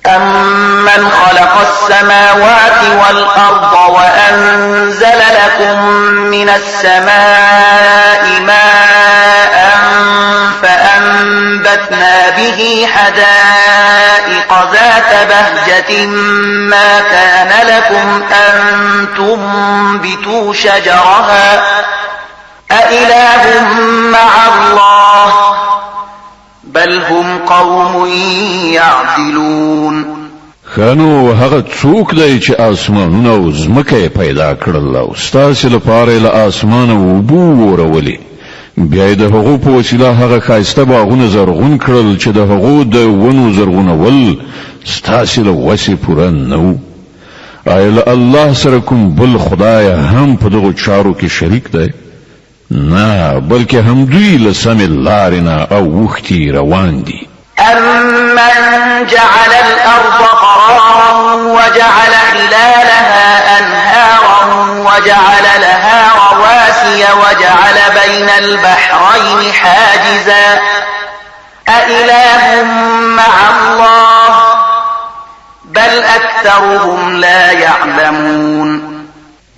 أَمَّنْ خَلَقَ السَّمَاوَاتِ وَالْأَرْضَ وَأَنزَلَ لَكُم مِّنَ السَّمَاءِ مَاءً فَأَنبَتْنَا بِهِ حَدَائِقَ ذَاتَ بَهْجَةٍ مَّا كَانَ لَكُمْ أَن تُنبِتُوا شَجَرَهَا أَإِلَٰهٌ مَّعَ اللَّهِ بل هم قوم يعدلون. خانو هغه څوک دی چې اسمانونه او ځمکه پیدا کړل او ستاسو لپاره له اسمانه وبو ورولې بیا د هغو په وسیله هغه خاصه باغونه زرغون کړل چې د هغو د ونو زرغونول ستاسو له وسې پوره نه آیا الله سره کوم بل خدای هم په دغه چارو کې شریک دی؟ نه بلکې هم دوی له سمې لارې نه اوښتي روان دي. أَمَّنْ جَعَلَ الْأَرْضَ قَرَارًا وَجَعَلَ خِلَالَهَا أَنْهَارًا وَجَعَلَ لَهَا رَوَاسِيَ وَجَعَلَ بَيْنَ الْبَحْرَيْنِ حَاجِزًا أَإِلَٰهٌ مَّعَ اللَّهِ بَلْ أَكْثَرُهُمْ لَا يَعْلَمُونَ.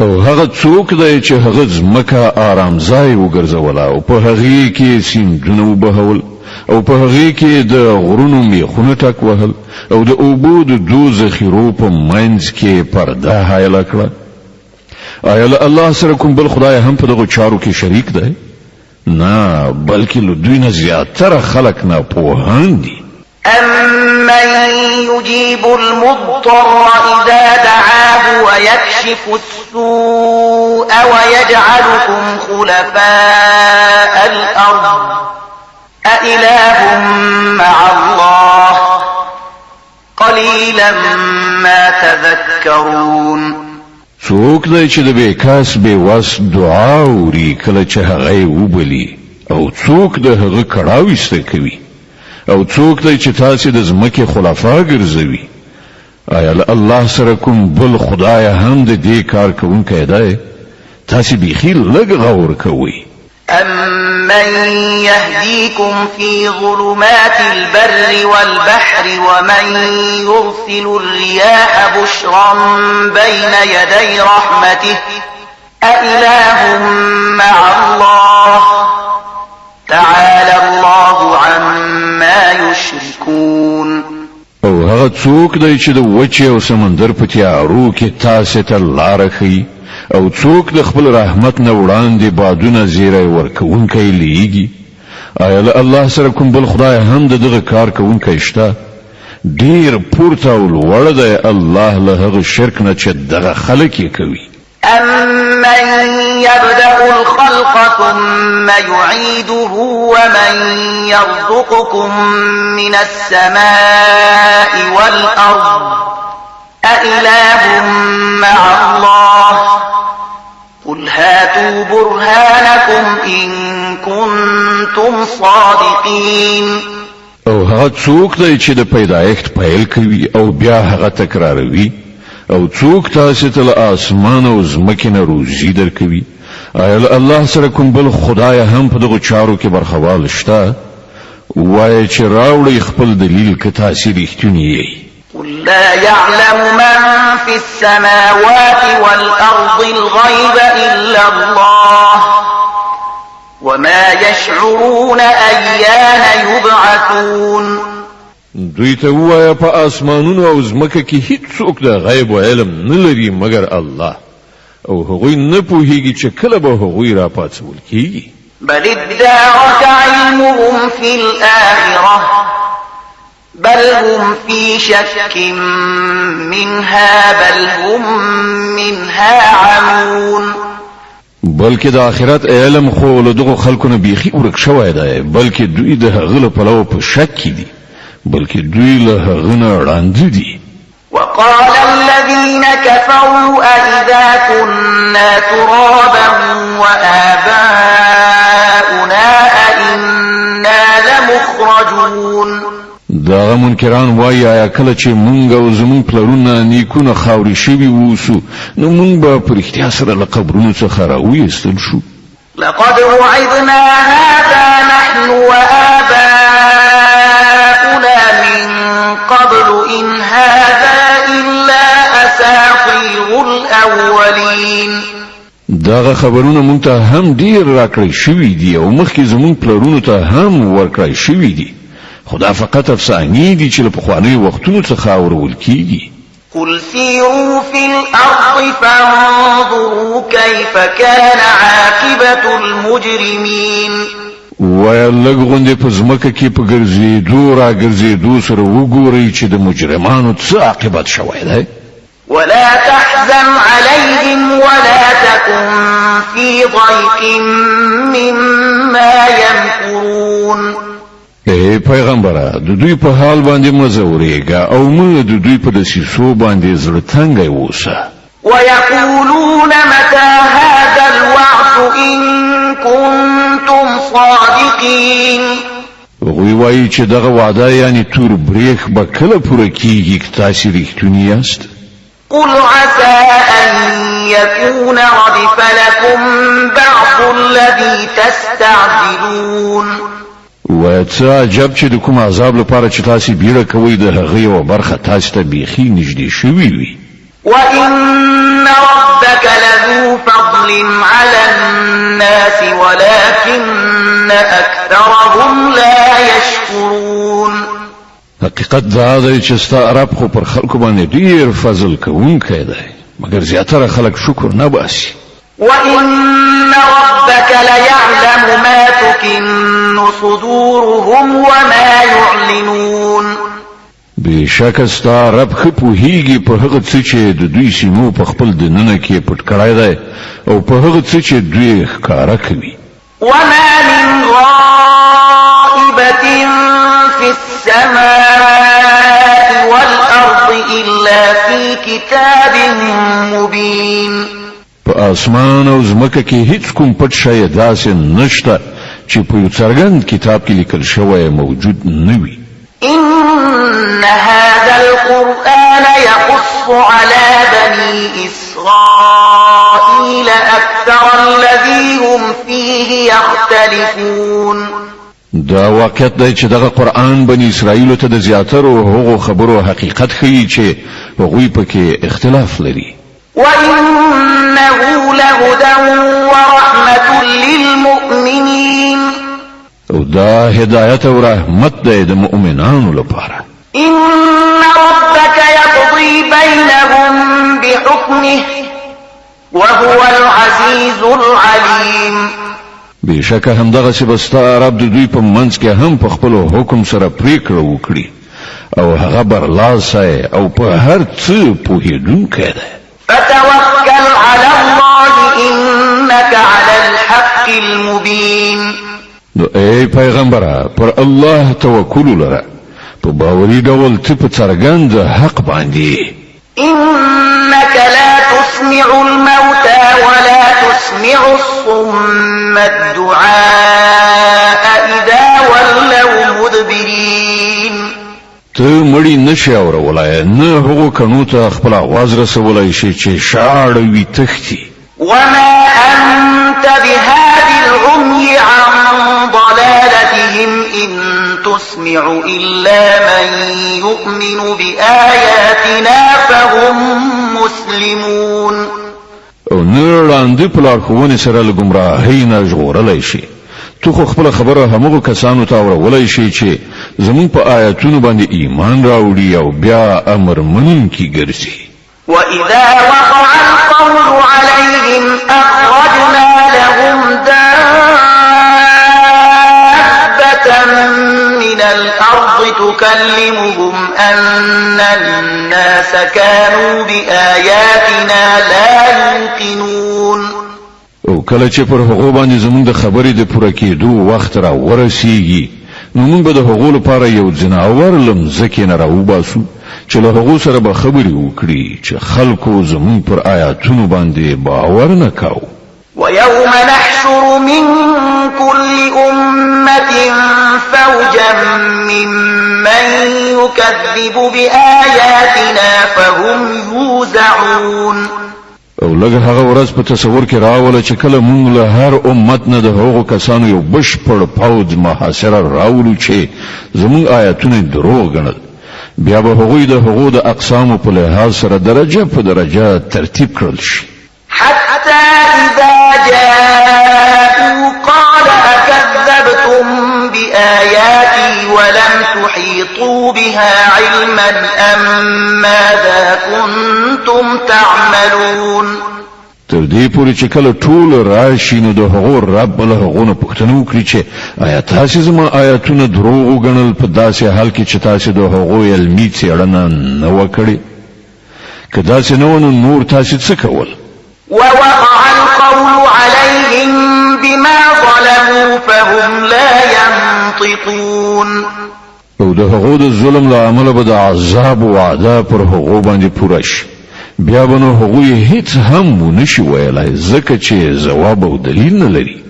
او هغه څوک دی چې هغه ځمکه آرام ځای وګرځوله او په هغې کې سیندونه وبهول او په هغې کې د غرونو میخونه ټک وهل او د اوبو د دو ذخیرو په منځ کې پرده حایله کړه آیا له الله سره کوم بل خدای هم په دغو چارو کې شریک دی؟ نه بلکې له دوی نه زیاتره خلک ناپوهان دي. أَمَّن يُجِيبُ الْمُضْطَرَّ إِذَا دَعَاهُ وَيَكْشِفُ السُّوءَ وَيَجْعَلُكُمْ خُلَفَاءَ الْأَرْضِ أَإِلَٰهٌ مَّعَ اللَّهِ قَلِيلًا مَّا تَذَكَّرُونَ. څوک دی چې د بېکاس بېوس دعا اوري کله چې هغه یې وبلي او څوک د هغه کړاو ایسته کوي او څوک دی چې تاسو د ځمکې خلفا ګرځوي آیا له الله سره کوم بل خدای هم د دې کار کوونکی دی؟ تاسو بیخي لږ غور کوئ. أَمَّن يَهْدِيكُمْ فِي ظُلُمَاتِ الْبَرِّ وَالْبَحْرِ وَمَن يُرْسِلُ الرِّيَاحَ بُشْرًا بَيْنَ يَدَيْ رَحْمَتِهِ أَإِلَٰهٌ مَّعَ اللَّهِ تعالى الله عما يشركون. او هغه څوک دی چې د وچې او سمندر په تیارو کې تاسو ته لاره ښیي او څوک د خپل رحمت نه وړاندې بادونه زیری ورکوونکی لیږي آیا له الله سره کوم بل خدای هم د دغه کار کوونکی شته؟ ډیر پورته او لوړ دی الله له هغه شرک نه چې دغه خلک یې کوي. أَمَّن يَبْدَأُ الْخَلْقَ ثُمَّ يُعِيدُهُ وَمَن يَرْزُقُكُم مِّنَ السَّمَاءِ وَالْأَرْضِ أَإِلَٰهٌ مَّعَ اللَّهِ قُلْ هَاتُوا بُرْهَانَكُمْ إِن كُنتُمْ صَادِقِينَ. او هغه څوک دی چې د پیدایښت پیل کوي او بیا هغه تکراروي او څوک تاسو ته له اسمان او ځمکې نه روزي درکوي آیا له الله سره کوم بل خدای هم په دغو چارو کې برخوال شته؟ وایي چې راوړئ خپل دلیل که تاسو رښتونی یئ. قل لا يعلم من في السماوات والأرض الغيب إلا الله وما يشعرون أيان يبعثون. دوی ته وایه په اسمانونو او ځمکه کې هیڅوک د غیب او علم نه لري مګر الله او هغوی نه پوهیږي چې کله به هغوی را پاڅول کیږي. بل ادارك علمهم في الآخرة بل هم في شك منها بل هم منها عمون. بلکې د آخرت علم خو له دغو خلکو نه بیخي ورک شوی دی بلکې دوی د هغه له پلوه په شک کې دي بلکې دوی له هغه نه ړانده دي. وقال الذين كفروا أئذا كنا ترابا وآباؤنا أئنا لمخرجون. داغه منکران وایي آیا کله چې مونږ او زمون پلرونه نیکونه خاوري شوي ووسو نو مونږ به په رښتیا سره له قبرونو څخه راویستل شو. لقد وعدنا هذا نحن وآباؤنا من قبل إن هذا إلا أساطير الأولين. داغه خبرونه مونږ ته هم ډیر راکړی شوی دی او مخکې زمونږ پلرونو ته هم ورکړی شوی دی، خدا فقط افسانې دي چې له پخوانیو وختونو څخه اورول کیږي. قل سيروا في الأرض فانظروا كيف كان عاقبة المجرمين. ویا لږ غوندې په ځمکه کې په ګرځېدو را ګرځېدو سره وګورئ چې د مجرمانو څه عاقبت شوی دی. ولا تحزن عليهم ولا تكن في ضيق مما يمكرون. اے پیغمبره د دوی په حال باندې مزورېږه او موږ د دوی په دسیسو باندې زړه تنګی اوسه. ويقولون متى هذا الوعد إن كنتم صادقين. وی وایي چې دغه وعده یعنی تور بریخ به کله پوره کیږي که تاسو رښتونی یاست. قل عسى أن يكون ردف لكم بعض الذي تستعجلون. وڅ عجب چې د کوم عذاب لپاره چې تاسو بیره کوي د هغه یو برخه تاسو ته بیخي نږدې شوی وي. وإن ربك لذو فضل على الناس ولكن أكثرهم لا يشكرون. حقیقت دا دی چې ستا رب خو پر خلکو باندې ډیر فضل کوونکی دی مګر زیاتره خلک شکر نه باسي. وإن ربك ليعلم ما تكن صدورهم وما يعلنون. بشک ستا رب خو پوهیږي په هغه څه چې د دوی سینو په خپل دننه کې پټ کړای دی او په هغه څه چې دوی ښکارا کوي. وما من غائبة في السماء والأرض إلا في كتاب مبين. په اسمان او زمکه کې هیڅ کوم پټ شی داسې نشته چې په یو څرګند کتاب کې لیکل شوی موجود نه وي. إن هذا القرآن يقص على بني إسرائيل أكثر الذي هم فيه يختلفون. دا واقعیت دی چې دغه قرآن بني اسرائیل ته د زیاترو هغو خبرو حقیقت ښیي چې هغوی پکې اختلاف لري. وإنه لهدى ورحمة للمؤمنين. او دا هدایت او رحمت دی د مؤمنانو لپاره. إن ربك يقضي بينهم بحكمه وهو العزيز العليم. بشک همدغه چې بستا رب د دوی په منځ کې هم په خپل حکم سره پریکړه وکړي او هغه برلاسه او په هر څه پوهیدونکی دی. فتوكل على الله إنك على الحق المبين. نو ای پیغمبره پر الله توکل لره په باوري ډول ته په څرګند حق باندې. إنك لا تسمع الموتى ولا تسمع الصم الدعاء إذا ولوا مدبرين. ته مړی نشي اورولای نه هغه کنو ته خپل आवाज رسولای شي چې شاړ وي تختی. وما أنت بهاد العمي عن ضلالتهم إن تسمع إلا من يؤمن بآياتنا فهم مسلمون. او نه لاندې په لارښوونې سره له ګمراهۍ نه ژغورلی شي. تو خو خپل خبره همغو کسانو ته اورولای شي چې زمون په آیاتونو باندې ایمان راوړي او بیا امر منونکي ګرځي. وإذا وقع القول عليهم أخرجنا لهم دابة من الأرض تكلمهم أن الناس كانوا بآياتنا لا يوقنون. او کله چې پر هغو باندې زمونږ د خبرې د پوره کېدو وخت را ورسیږي نو موږ به د هغو لپاره یو ځناور له مځکې نه راوباسو چې له هغو سره به خبرې وکړي چې خلکو زمونږ پر آیاتونو باندې باور نه کاوه. ويوم نحشر من كل أمة فوجا ممن يكذب بآياتنا فهم يوزعون. او لږ هغه ورځ په تصور کې راوله چې کله موږ له هر امت نه د هغو کسانو یو بشپړ پوځ محاصره راوړو چې زموږ آیاتونه دروغ ګڼل بیا به هغوی د هغو د اقسامو په لحاظ سره درجه په درجه ترتیب کړل شي. حتى إذا جاءوا قال أكذبتم بآياتي ولم تحيطوا بها علما أم ماذا كنتم تعملون. تر دې پورې چې کله ټول راشي نو د هغو رب له هغو نه پوښتنه وکړي چې آیا تاسې زما آیاتونه دروغ وګڼل په داسې حال کې چې تاسې د هغو علمي څېړنه نه وه کړې؟ که داسې نه وه نو نور تاسې څه کول؟ ووقع القول عليهم بما ظلموا فهم لا ينطقون. او د هغو د ظلم له امله به د عذاب وعده پر هغو باندې پوره شي. بیا به نو هغوی هیڅ هم ونشي ویلای ځکه چې ځواب او دلیل نه لري.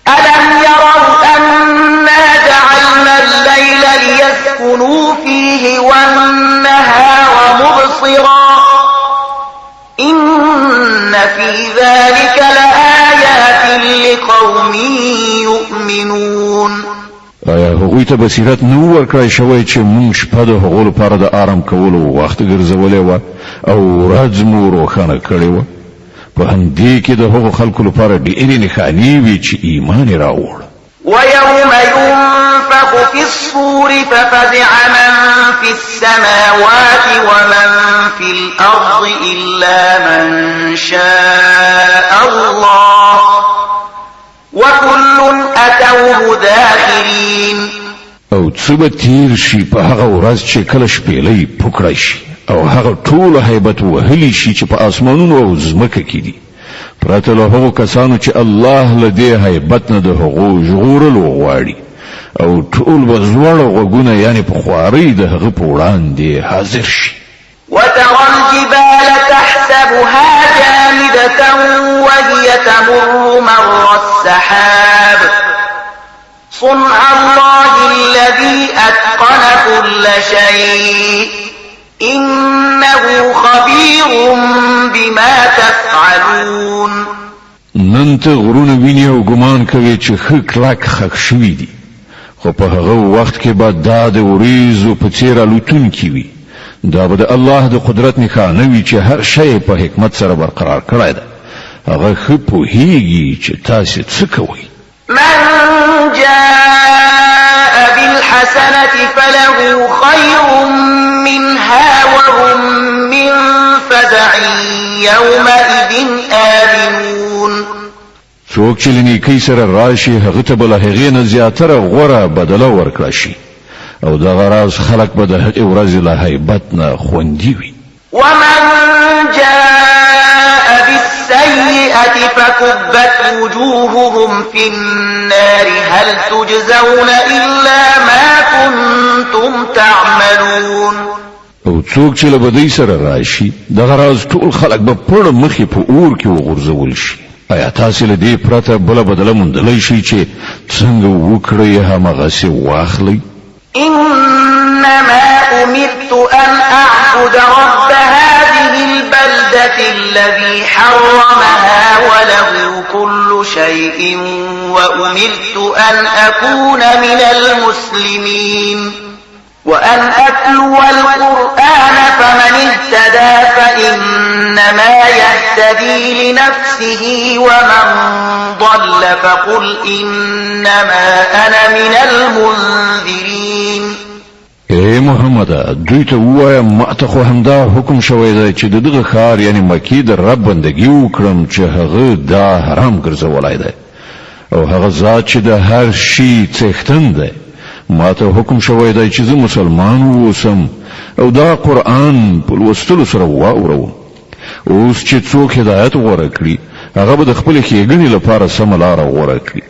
ألم يروا أنا جعلنا الليل ليسكنوا فيه والنهار مبصرا إن في ذلك لآيات لقوم يؤمنون. آیا هغوی ته بصیرت نه ورکړای شوی چې موږ شپه د هغو لپاره د آرام کولو وخت ګرځولی وه او ورځ مو روښانه کړې وه؟ په همدې کې د هغو خلکو لپاره ډېرې نښانې وي چې ایمان یې راوړ. ويوم ينفخ في الصور ففزع من في السماوات ومن في الأرض إلا من شاء الله وكل أتوه داخرين. او څه به تیر شي په هغه ورځ چې کله شپېلۍ پوکړی شي او هغه ټول هیبت وهلی شي چې په اسمانونو او ځمکه کې دي پرته له هغو کسانو چې الله له دې هیبت نه د هغو ژغورلو غواړي او ټول به زوړ غوږونه یعنی په خوارۍ د هغه په وړاندې حاضر شي. وترى الجبال تحسبها جامدة وهي تمر مر السحاب صنع الله الذي أتقن كل شيء إنه خبير بما تفعلون. نن ته غرونه ویني او ګمان کوي چې ښه کلک خښ شوي دي خو په هغه وخت کې به دا د وریځو په څېر الوتونکي وي. دا به د الله د قدرت نښانه وي چې هر شی په حکمت سره برقرار کړی ده. هغه ښه پوهیږي چې تاسې څه کوئ. من جاء بالحسنة فله خير منها وهم من فزع يومئذ آمنون. څوک چې له نیکۍ سره راشي هغه ته به له هغې نه زیاتره غوره بدله ورکړه شي او دغه راز خلک به د هغې ورځې له هیبت نه خوندي وي. ومن جاء بالسيئة فكبت وجوههم في النار هل تجزون إلا ما كنتم تعملون. او څوک چې له بدۍ سره راشي دغه راز ټول خلک به پړ مخې په اور کې وغورځول شي. آیا تاسې له دې پرته بله بدله موندلی شئ چې څنګه وکړئ همغسې واخلئ؟ إنما أمرت أن أعبد رب هذه البلدة الذي حرمها وله كل شيء وأمرت أن أكون من المسلمين وأن أتلو القرآن فمن اهتدى فإنما يهتدي لنفسه ومن ضل فقل إنما أنا من المنذرين. اے محمد دوی ته ووایم ما ته خو همدا حکم شوی دی چې دغه ښار یعنی مکې د رب بندګي وکړم چې هغه دا حرام ګرځولی دی او هغه ذات چې د هر شي څښتن دی. ما ته حکم شوی دی چې زه مسلمان واوسم او دا قرآن په لوستلو سره واورم. اوس چې څوک هدایت غوره کړي هغه به د خپلې ښېګڼې لپاره سمه لاره غوره کړي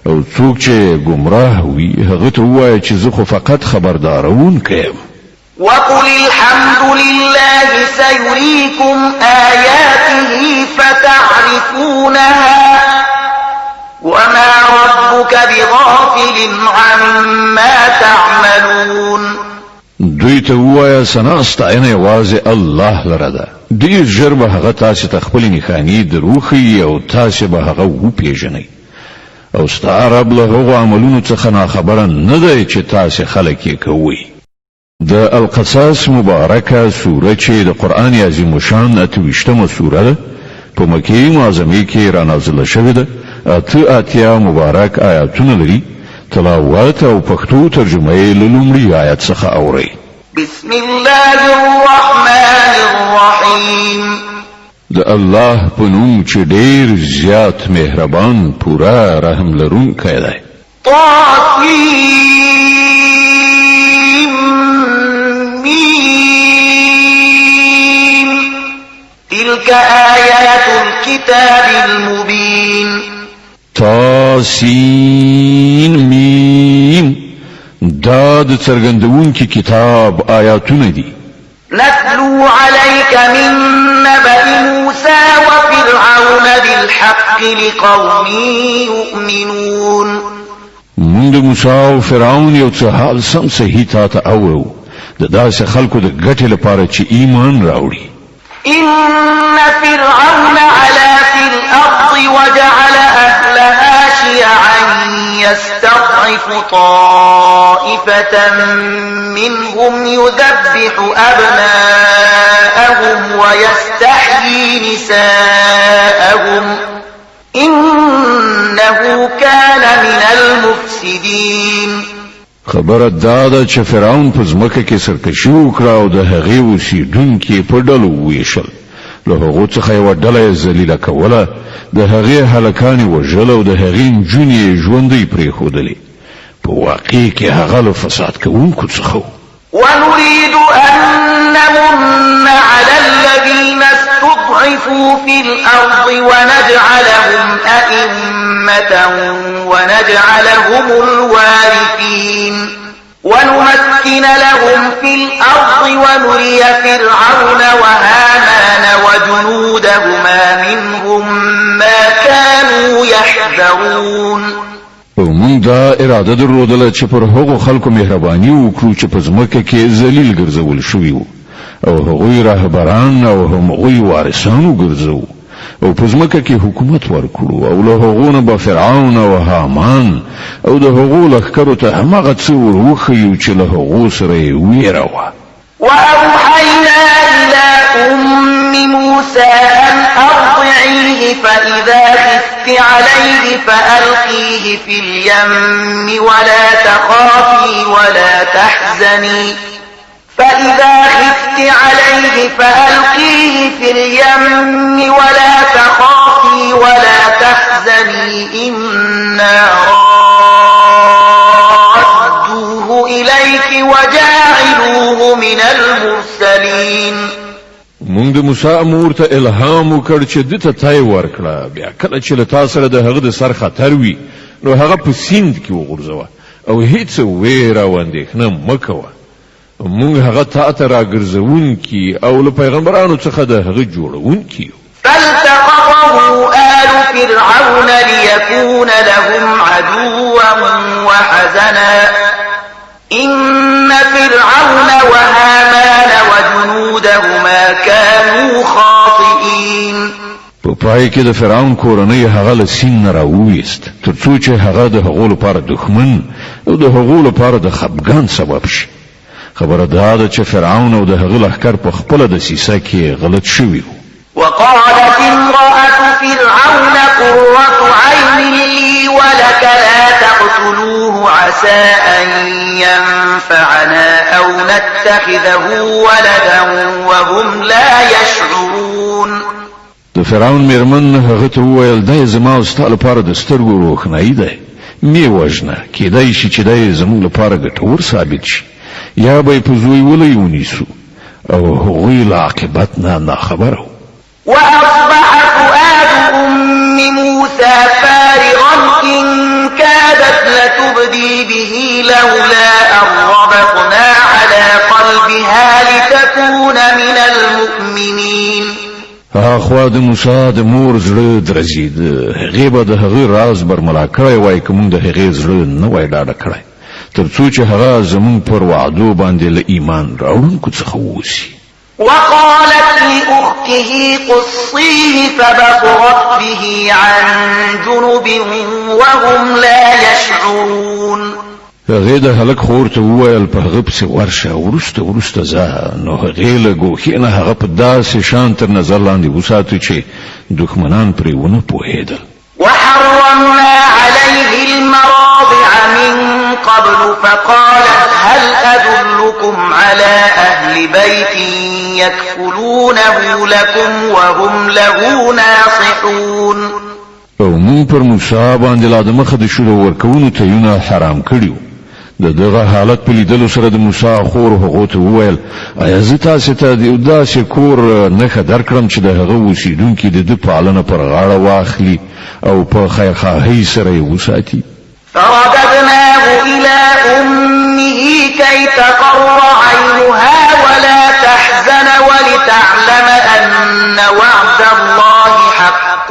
او څوک چې ګمراه وي هغه ته ووایه چې زه خو فقط خبردارونکی یم. وقل الحمد لله سيريكم آياته فتعرفونها وما ربك بغافل عما تعملون. دوی ته ووایه ثنا ستاینه یوازې الله لره ده. ډېر ژر به هغه تاسې ته خپلې نښانې دروښیي او تاسې به هغه وپېژنئ او ستا رب له هغو عملونو څخه ناخبره نه دی چې تاسې خلک یې کوئ. د القصص مبارکه سوره چې د قران عظیم شان 28مه سوره ده په مکه معظمه کې را نازله شوې ده. اتیا مبارک آیاتونه لري. تلاوت او پښتو ترجمه یې له لومړي آیت څخه اورئ. بسم الله الرحمن الرحیم. د الله په نوم چې ډېر زیات مهربان پورا رحم لرونکی دی. تلك آيات الكتاب المبين. تاسین میم دا د څرګندونکي کتاب آیاتونه دي. نتلو عليك من نبأ موسى وفرعون بالحق لقوم يؤمنون. موږ د موسی او فرعون یو څه حال سم صحیح ته اورو د داسې خلکو د ګټې لپاره چې ایمان راوړي. إن فرعون علا في الأرض وجعل أهلها شيعا يستضعف طائفة منهم يذبح أبناءهم ويستحيي نساءهم إنه كان من المفسدين. خبره دا چې فرعون په ځمکه کې سرکشي وکړه او د هغې اوسېدونکي په ډلو وویشل. له هغو څخه یوه ډله یې ذلیله کوله، د هغې هلکانې وژل او د هغې نجونې یې ژوندۍ پرېښودلې. په واقع کې هغه له فساد کوونکو څخه و. ونريد أن نمن على الذين استضعفوا في الأرض ونجعلهم أئمة ونجعلهم الوارثين ونمكن لهم في الأرض ونري فرعون وهامان وجنودهما منهم ما كانوا يحذرون. موږ دا اراده درلودله چې پر هغو خلکو مهرباني وکړو چې په ځمکه کې ذلیل ګرځول شوي وو او هغوی راهبران او هغوی وارثان وګرځو او په ځمکه کې حکومت ورکړو او له هغو نه به فرعون او هامان او د هغو لښکرو ته هماغه څه ور وښیو چې له هغو سره یې ویره وه. وأوحينا إلى أم موسى أن أرضعيه فإذا خفت عليه فألقيه في اليم ولا تخافي ولا تحزني فإذا خفت عليه فألقيه في اليم ولا تخافي ولا تحزني إنا رادوه إليك وجاعلوه من المرسلين. موږ د موسی امور ته الهام وکړ چې د ته تای ورکړه، بیا کله چې له تا سره د هغه د سر خطر وي نو هغه په سیند کې وغورځوه او هیڅ ویره او اندېښنه مه کوه. موږ هغه تا ته راګرځوونکي او له پیغمبرانو څخه د هغه جوړوونکي یو. فالتقطه آل فرعون ليكون لهم عدوا وحزنا إن فرعون وهامان وجنودهما كانوا خاطئين. په پای کې د فرعون کورنۍ هغه له سین نه راوویست تر څو چې هغه د هغو لپاره دښمن او د هغو لپاره د خفګان سبب شي. خبره دا ده چې فرعون او د هغه لښکر په خپله دسیسه کې غلط شوي وو. وقالت امرأة فرعون قرة عين لي ولك لا تقتلوه عسى أن ينفعنا أو نتخذه ولدا وهم لا يشعرون. د فرعون میرمن هغه ته وویل دا زما او ستا لپاره د سترګو روښنایي دی، مې وژنه، کیدای شي چې دا زموږ لپاره ګټور ثابت شي، یا به یې په زویولی ونیسو او هغوی له عاقبت نه ناخبره وو. وأصبح فؤاد أم موسى فارغا إن كادت لتبدي به لولا أن ربطنا على قلبها لتكون من المؤمنين. اخوا د موسی د مور زړه درځید، هغې به د هغې راز برملا کړی وای که موږ د هغې زړه نه وای ډاډه کړی تر څو چې هغه زموږ پر وعدو باندې له ایمان راوړونکو څخه ووسي. وقالت لأخته قصيه فبصرت به عن جنب وهم لا يشعرون. هغه د هلک خور ته وویل په هغه پسې ورشه ورسته ځه نو هغې له ګوښې نه هغه په داسې شان تر نظر لاندې وساتو چې دښمنان پرې ونه پوهېدل. وحرمنا عليه المراضع من قبل فقالت هل أدلكم على أهل بيت يكفلونه لكم وهم له ناصحون. او مون پر موسی باندې لا د مخه د شروع ورکوونو تیونه حرام کړیو. د دغه حالت په لیدلو سره د موسی خور هغه ته وویل ایا زه تاسو ته د داسې کور نښه درکړم چې د هغه اوسیدونکي د ده پالنه پر غاړه واخلي او په خیرخواهۍ سره یې وساتي. فرددناه إلى أمه كي تقر عينها ولا تحزن ولتعلم أن وعد الله حق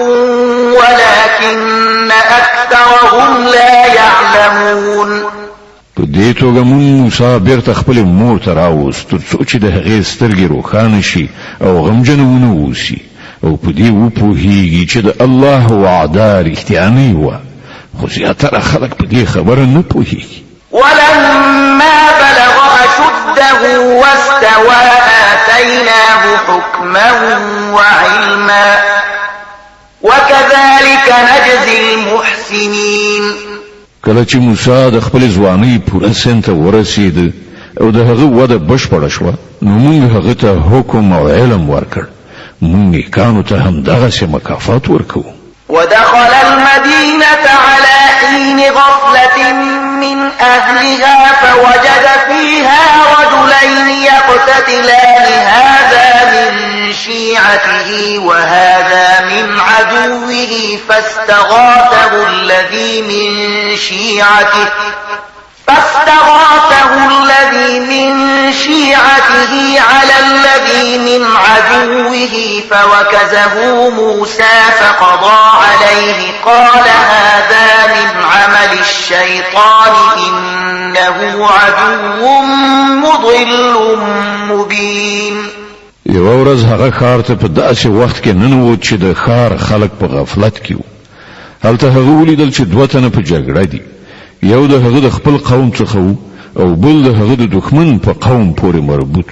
ولكن أكثرهم لا يعلمون. په دې توګه مون موسی بیرته خپل مور ته راوست تر څو چې د هغې سترګې روښانه شي او غمجنه ونه اوسي او په دې وپوهیږي چې د الله وعده رښتیانۍ وه خو زیاتره خلک په دې خبره نه پوهیږي. ولما بلغ أشده واستوى آتيناه حكما وعلما وكذلك نجزي المحسنين. کله چې موسی د خپل ځوانۍ پوره سن ته ورسېد او د هغه وده بشپړه شوه نو موږ هغه ته حکم او علم ورکړ. موږ نیکانو ته همدغسې مکافات ورکوو. ودخل المدينة على حين غفلة من أهلها فوجد فيها رجلين يقتتلان هذا من شيعته وهذا من عدوه فاستغاثه الذي من شيعته على الذي من عدوه فوكزه موسى فقضى عليه قال هذا من عمل الشيطان إنه عدو مضل مبين. یوه ورځ هغه ښار ته په داسې وخت کې ننوت چې د ښار خلک په غفلت کې وو. هلته هغه ولیدل چې دوه تنه په جګړه دي. یو د هغه د خپل قوم څخه وو او بل د هغه د دښمن په قوم پورې مربوط.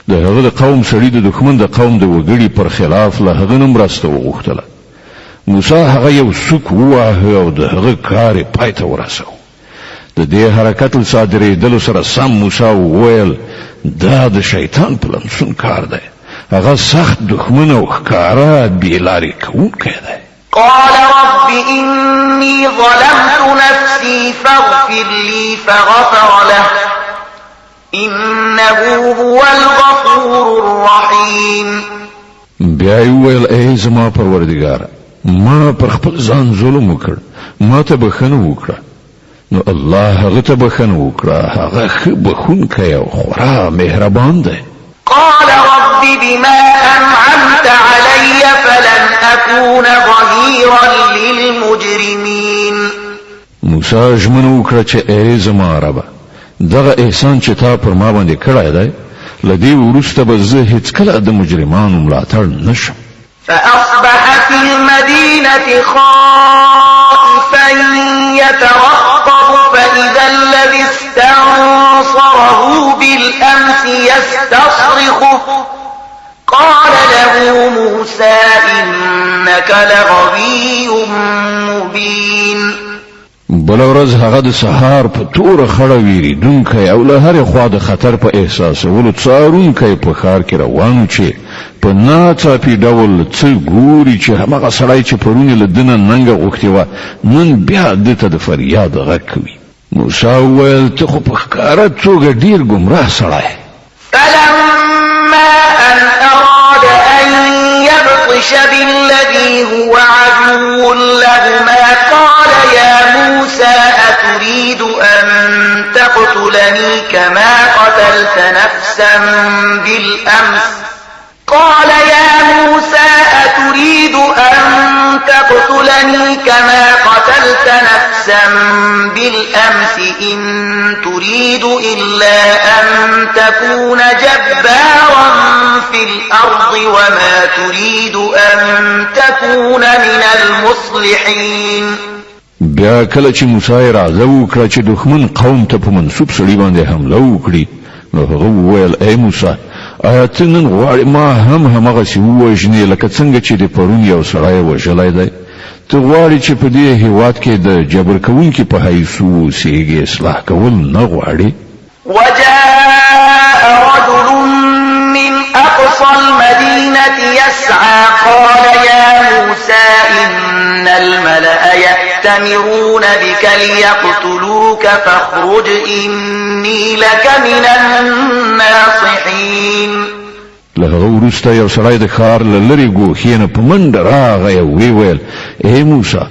د هغه د قوم سړي د دښمن د قوم د وګړي پر خلاف له هغه نه مرسته وغوښتله. موسی هغه یو سوک وواهه او د هغه کار یې پای ته ورساوه. د دې حرکت له صادرېدلو سره سم موسی وویل دا د شیطان پلمسون کار دی. هغه سخت دښمن او ښکاره بېلارې کوونکی دی. قال رب إني ظلمت نفسي فاغفر لي فغفر له إنه هو الغفور الرحيم. بیا ویل ای زما پروردګار ما پر خپل ځان ظلم وکړ ما ته بخښنه وکړه نو الله هغه ته بخښنه وکړه هغه ښه بخښونکی او خورا مهربان دی. قال رب بما أنعمت علي فلن أكون ظهيرا للمجرمين. موسی ژمنه وکړه چې ای زما ربه دغه احسان چې تا پر ما باندې کړی دی له دې وروسته به زه هیڅکله د مجرمانو ملاتړ نشم. فأصبح في المدينة خائفا يترقب فإذا الذي استنصره بالأمس يستصرخه قال له موسى إنك لغوي مبين. بل ورځ هغه د سهار په توره خړه ویریدونکی او له هرې خوا د خطر په احساسولو څارونکی په ښار کې روان چې په ناڅاپي ډول څه ګوري چې هماغه سړی چې پرون یې له ده نه ننګه غوښتې وه نن بیا ده ته د فریاد غږ کوي. موسی وویل ته خو په ښکاره توګه ډېر ګمراه سړی. فلما أن أراد أن يبطش بالذي هو عدو لهما قال يا موسى أتريد أن تقتلني كما قتلت نفسا بالأمس إن تريد إلا أن تكون جبارا في الأرض وما تريد أن تكون من المصلحين. بیا کله چې موسی راځه وکړه چې دښمن قوم ته په منسوب سړي باندې حمله وکړي نو هغه وویل ای موسی آیا ته نن غواړې ما هم همغسې ووژنې لکه څنګه چې د پرون یو سړی وژلی دی ته غواړې چې په دې هېواد کې د جبر کوونکي په حیث اوسېږې اصلاح کول نه غواړې وجاء رجل من أقصى المدينة يسعى قال يا موسى إن الملأ يأتمرون بك ليقتلوك فاخرج إني لك من الناصحين له هغه وروسته یو سړی د ښار له لرې ګوښې نه په منډه راغی او ویې ویل ای موسی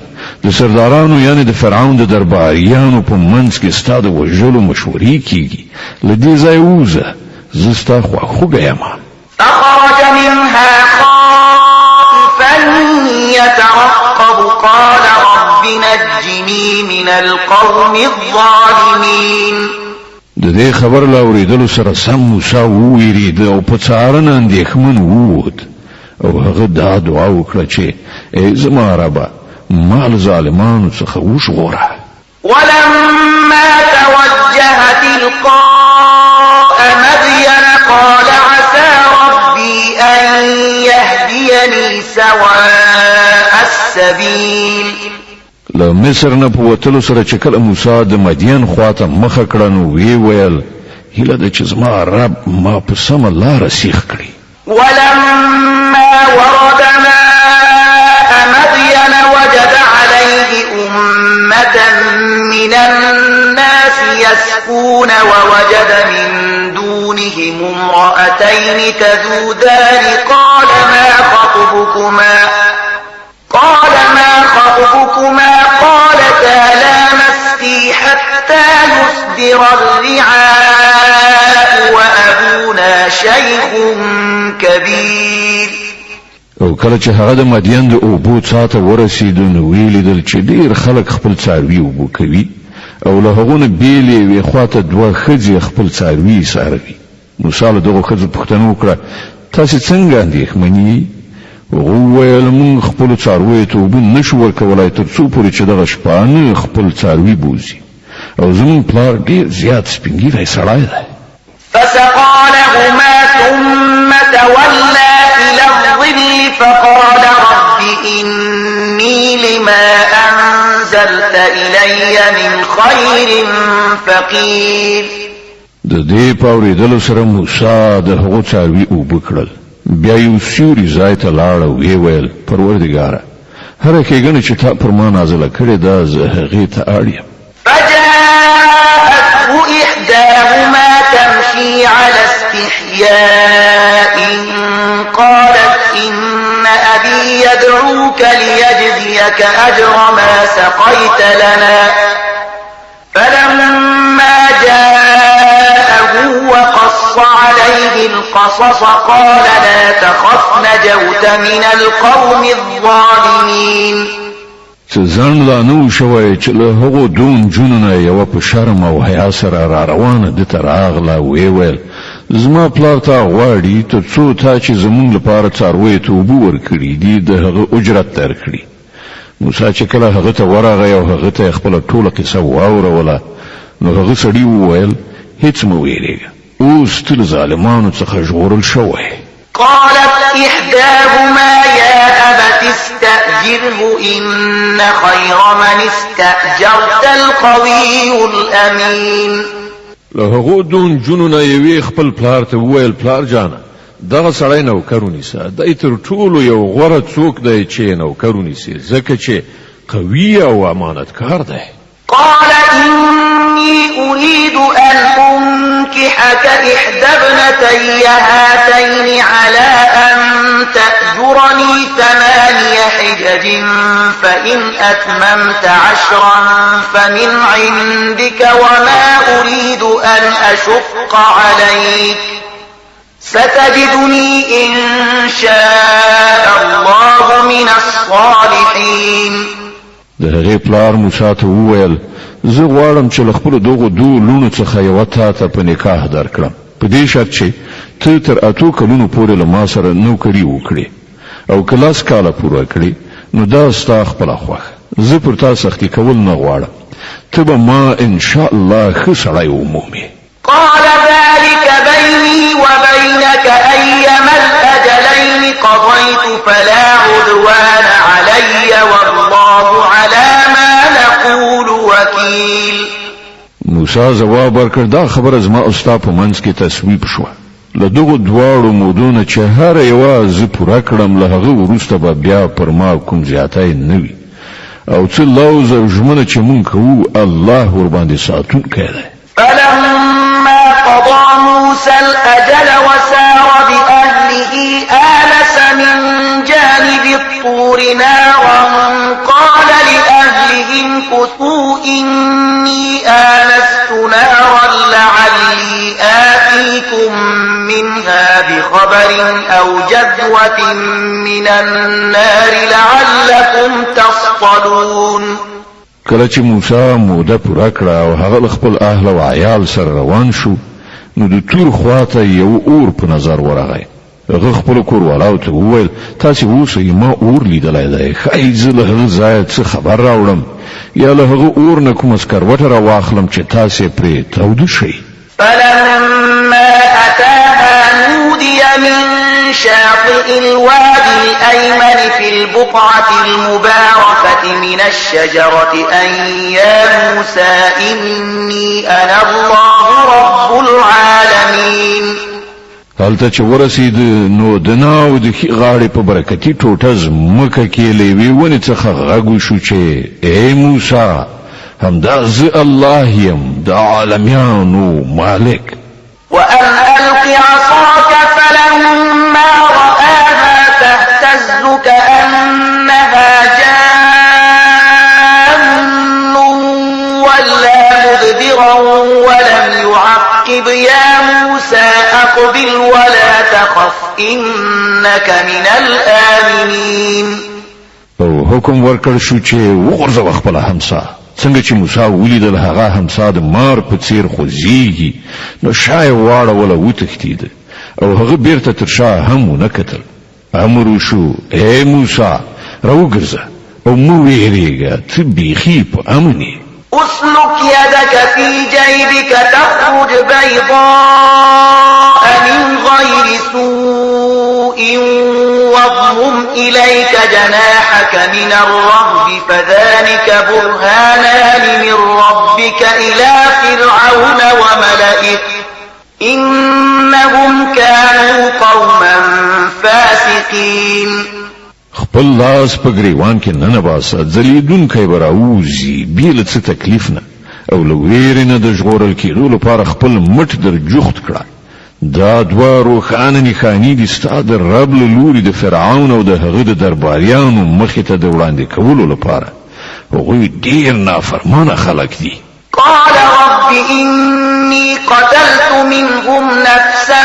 د سردارانو یعنې د فرعون د درباریانو په منځ کې ستا د وژلو مشورې کیږي له دې ځایه ووځه زه ستا خواخوږی یم فخرج منها خائفا يترقب قال رب نجني من القوم الظالمين د دې خبر لا اورېدلو سره سم موسی وویرېده او په څارنه اندېښمن ووت او هغه دا دعا وکړه چې ای زما ربه ما له ظالمانو څخه وژغوره ولما توجه تلقاء مدين قال عسى ربي أن يهديني سواء السبيل له مصر نه په وتلو سره چې کله موسی د مدین خواته مخه کړه نو وی ویل هیله ده چې زما رب ما په سمه لاره سیخ کړي ولما ورد ماء مدين وجد عليه أمة من الناس يسقون ووجد من دونهم امرأتين تذودان قال ما خطبكما قالتا لا نسقي حتى يصدر الرعاء وأبونا شيخ كبير او کله چې هغه د مدین د اوبو څاته ورسېدو نو ویلیدل چې ډېر خلک خپل څاروي اوبه کوي او له هغو نه بېلې یوې خواته دوه ښځې خپل څاروي څاروي موسی له دغو ښځو پوښتنه وکړه تاسې څنګه اندېښمنې هغه وویل موږ خپلو څارویو ته اوبه نشو ورکولی تر څو پورې چې دغه شپانه خپل څاروي بوځي او زموږ پلار ډېر زیات سپین ږیری سړی دی فسقى لهما ثم تولى إلى الظل فقال رب إني لما أنزلت إلي من خير فقير د دې په اورېدلو سره موسی د هغو څاروي اوبه کړل بیا یو سیوري ځای ته لاړ او ویې ویل پروردګاره هره ښېګڼه چې تا پر ما نازله کړې ده زه هغې ته اړ یم فجاءته إحداهما تمشي على استحياء قالت إن أبي يدعوك ليجزيك أجر ما سقيت لنا فلما جاءه وقص عليه القصص قال لا تخف نجوت من القوم الظالمين چې ځان لا نه و شوی چې له هغو دوه نجونو نه یوه په شرم او حیا سره را روانه ده ته راغله ویې ویل زما پلار تا غواړي تر څو تا چې زموږ لپاره څارویو ته اوبه ورکړي دي د هغه اجرت درکړي موسی چې کله هغه ته ورغی او هغه ته یې خپله ټوله قصه واوروله نو هغه سړي وویل هیڅ مه ویرېږه اوس ته له ظالمانو څخه ژغورل شوی قالت إحداهما يا أبت استأجره إن خير من استأجرت القوي الأمين له هغو دوه نجونو نه یوې خپل پلار ته وویل پلار جانه دغه سړی نوکر ونیسه دی تر ټولو یو غوره څوک دی چې نوکر ونیسي ځکه چې قوي او امانتکار دی قال إني أريد أن أنكحك إحدى ابنتي هاتين على أن تأجرني 8 حجج فإن أتممت 10 فمن عندك وما أريد أن أشق عليك ستجدني إن شاء الله من الصالحين د هغې پلار موسی ته وویل زه غواړم چې له خپلو دغو دوو لوڼو څخه یوه تا ته په نکاح درکړم په دې شرط چې ته تر 8 کلونو پورې له ما سره نوکري وکړې او که 10 کاله پوره کړې نو دا ستا خپله خوښه زه پر تا سختی کول نه غواړم ته به ما ان شاء الله ښه سړی ومومې. قال ذلك بيني وبينك أيما الأجلين قضيت فلا عدوان علي والله على ما نقول وكيل. موسی جواب ورکړ دا خبره زما او ستا په منځ کې تصویب شوه. له دغو دواړو مودونه چې هر یوه زه پوره کړم له هغه وروسته به بیا پر ما کوم زیاتی نه وي او څه لوز او ژمنه چې مونږ کوو الله ورباندې ساتونکی دی. فلما قضى موسى الأجل وسار بأهله آنس من جانب الطور نارا قال لأهلهم كثوا إني آنست نارا لعلي آتيكم منها بخبر أو جذوة من النار لعلكم تصطلون. کله چې موسی موده پوره کړه او هغه خپل اهل او عیال سره روان شو نو د تور خواته یو اور په نظر ورغی. هغه خپل کوروالاو ته وویل تاسو اوسئ ما اور لیدلی دی ښایي زه له هغه ځایه څه خبر راوړم یا له هغه اور نه کومه سکروټه راواخلم چې تاسې پرې تاوده شئ. فلما أتاها نودي من شاطئ الوادي الأيمن في البقعة المباركة من الشجرة أن يا موسى إني أنا الله رب العالمين. هلته چې ورسید نو د ناو د غاړې په برکتي ټوټه ځمکه کې له یوې ونې څخه غږ وشو چې ای موسی همدا زه الله یم د عالمیانو مالک. وأن ألق عصاك فلما رآها تهتز كأنها جان ولا مدبرا ولم يعقب يا موسى أقبل ولا تخف إنك من الآمنين. او حکم ورکړ شو چې وغورځوه خپله همسا. څنګه چې موسی ولیدل هغه همسا د مار په څیر خوځېږي نو شا یې واړوله وتښتېده او هغه بیرته تر شا هم ونه کتل. امر وشو ای موسی راوګرځه او مه وېرېږه ته بیخي په امن یې. اسلك يدك في جيبك تخرج بيضاء من غير سوء واضمم إليك جناحك من الرهب فذلك برهانان من ربك إلى فرعون وملئه إنهم كانوا قوما فاسقين. خپل لاس په ګریوان کې ننه باسه ځلیدونکی به راوځي بې له څه تکلیف نه او له ویرې نه د ژغورل کېدو لپاره خپل مټ در جوخت کړه. دا دوه روښانه نښانې دي ستا د رب له لوري د فرعون او د هغه د درباریانو مخې ته د وړاندې کولو لپاره. هغوی ډېر نافرمانه خلک دي. قال رب إني قتلت منهم نفسا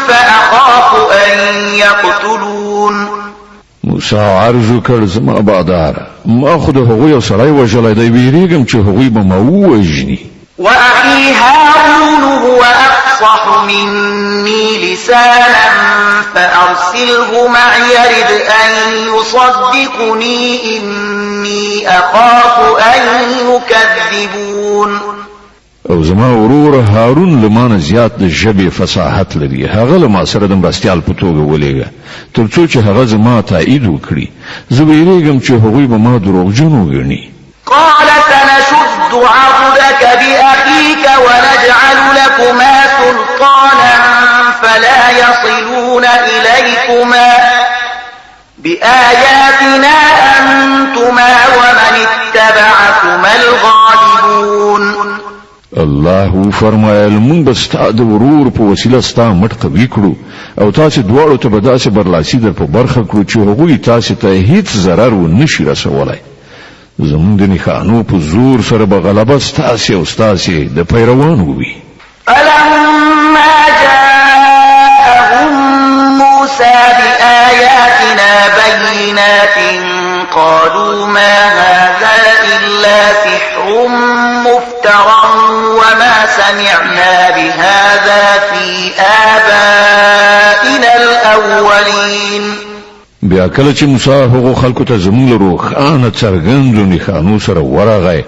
فأخاف أن يقتلون. موسی عرض وکړ زما باداره ما خو د هغوی یو سړی وژلی دی ویرېږم چې هغوی به ما ووژني. وأخي هارون هو أفصح مني لسانا فأرسله معي يرد أن يصدقني إني أخاف أن يكذبون. او زما ورور هارون لمانه زیات د ژبې فصاحت لري هغه له ما سره د مرستیال په توګه ولېږه تر څو چې هغه زما تایید وکړي زه ویرېږم چې هغوی به ما دروغجن وګڼي. قال سنشد عضدك بأخيك ونجعل لكما سلطانا فلا يصلون إليكما بآياتنا أنتما ومن اتبعكما الغالبون. الله فرمایل مونږ به ستا د ورور په وسیله ستا مټ قوي کړو او تاسو دواړو ته به داسې برلاسي در په برخه کړو چې هغوی تاسو ته هیڅ ضرر ونشي رسولی. زمونږ د نښانو په زور سره به غلبه ستاسې او ستاسې د پیروانو وي. فلما جاءهم موسى بآياتنا بينات قالوا ما هذا إلا سحر مفترى وما سمعنا بهذا في آبائنا الأولين. بیا کله چې موسی هغه خلکو ته زموږ له روښانه څرګندو نښانو سره ورغی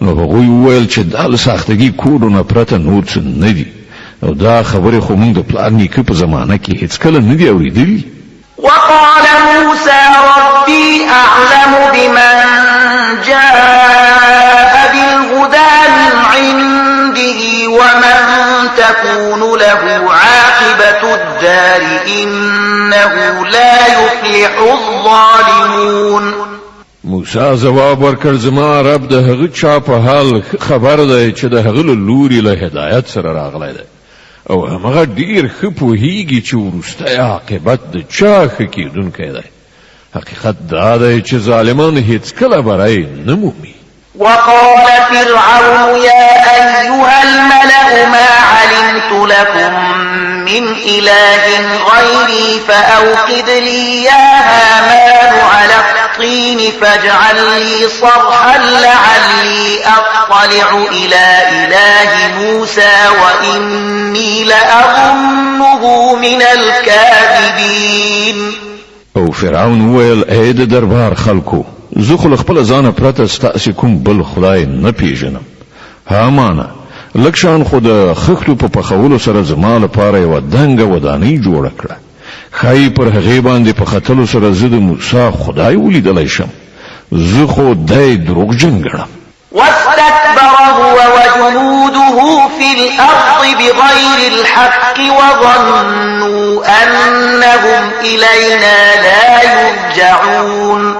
نو هغوی وویل چې دا له سختګي کورونه پرته نور څه نه دي او دا خبرې خو موږ د پلار نیکه په زمانه کې هیڅکله نه دي اورېدلي. وقال موسى ربي أعلم بمن جاء بالهدى من عنده ومن تكون له عاقبة الدار إنه لا يفلح الظالمون. موسی جواب ورکړ زما رب د هغه چا په حال خبر دی چې د هغه لوري له هدایت سره راغلی دی او هغه ډیر ښه پوهیږي چې وروستی عاقبت د چا ښه کېدونکی دی. حقیقت دا دی چې ظالمان هیڅکله بری نه مومي. وقال فرعون يا أيها الملأ ما علمت لكم من إله غيري فأوقد لي يا هامان على الطين فاجعل لي صرحا لعلي أطلع إلى إله موسى وإني لأظنه من الكاذبين. او فرعون ویل اې د دربار خلکو زه خو خپل ځان پرته ستاسو کوم بل خدای نه پیژنم. هامانه لکه شان خو د خښتو په پخولو سره زما لپاره یوه دنګه ودانۍ جوړه کړه. ښایي پر هغې باندې په ختلو سره زه د موسی خدای ولیدلی شم. زه خو دی دروغجن ګڼم. واستكبر هو وجنوده في الأرض بغير الحق وظنوا أنهم إلينا لا يرجعون.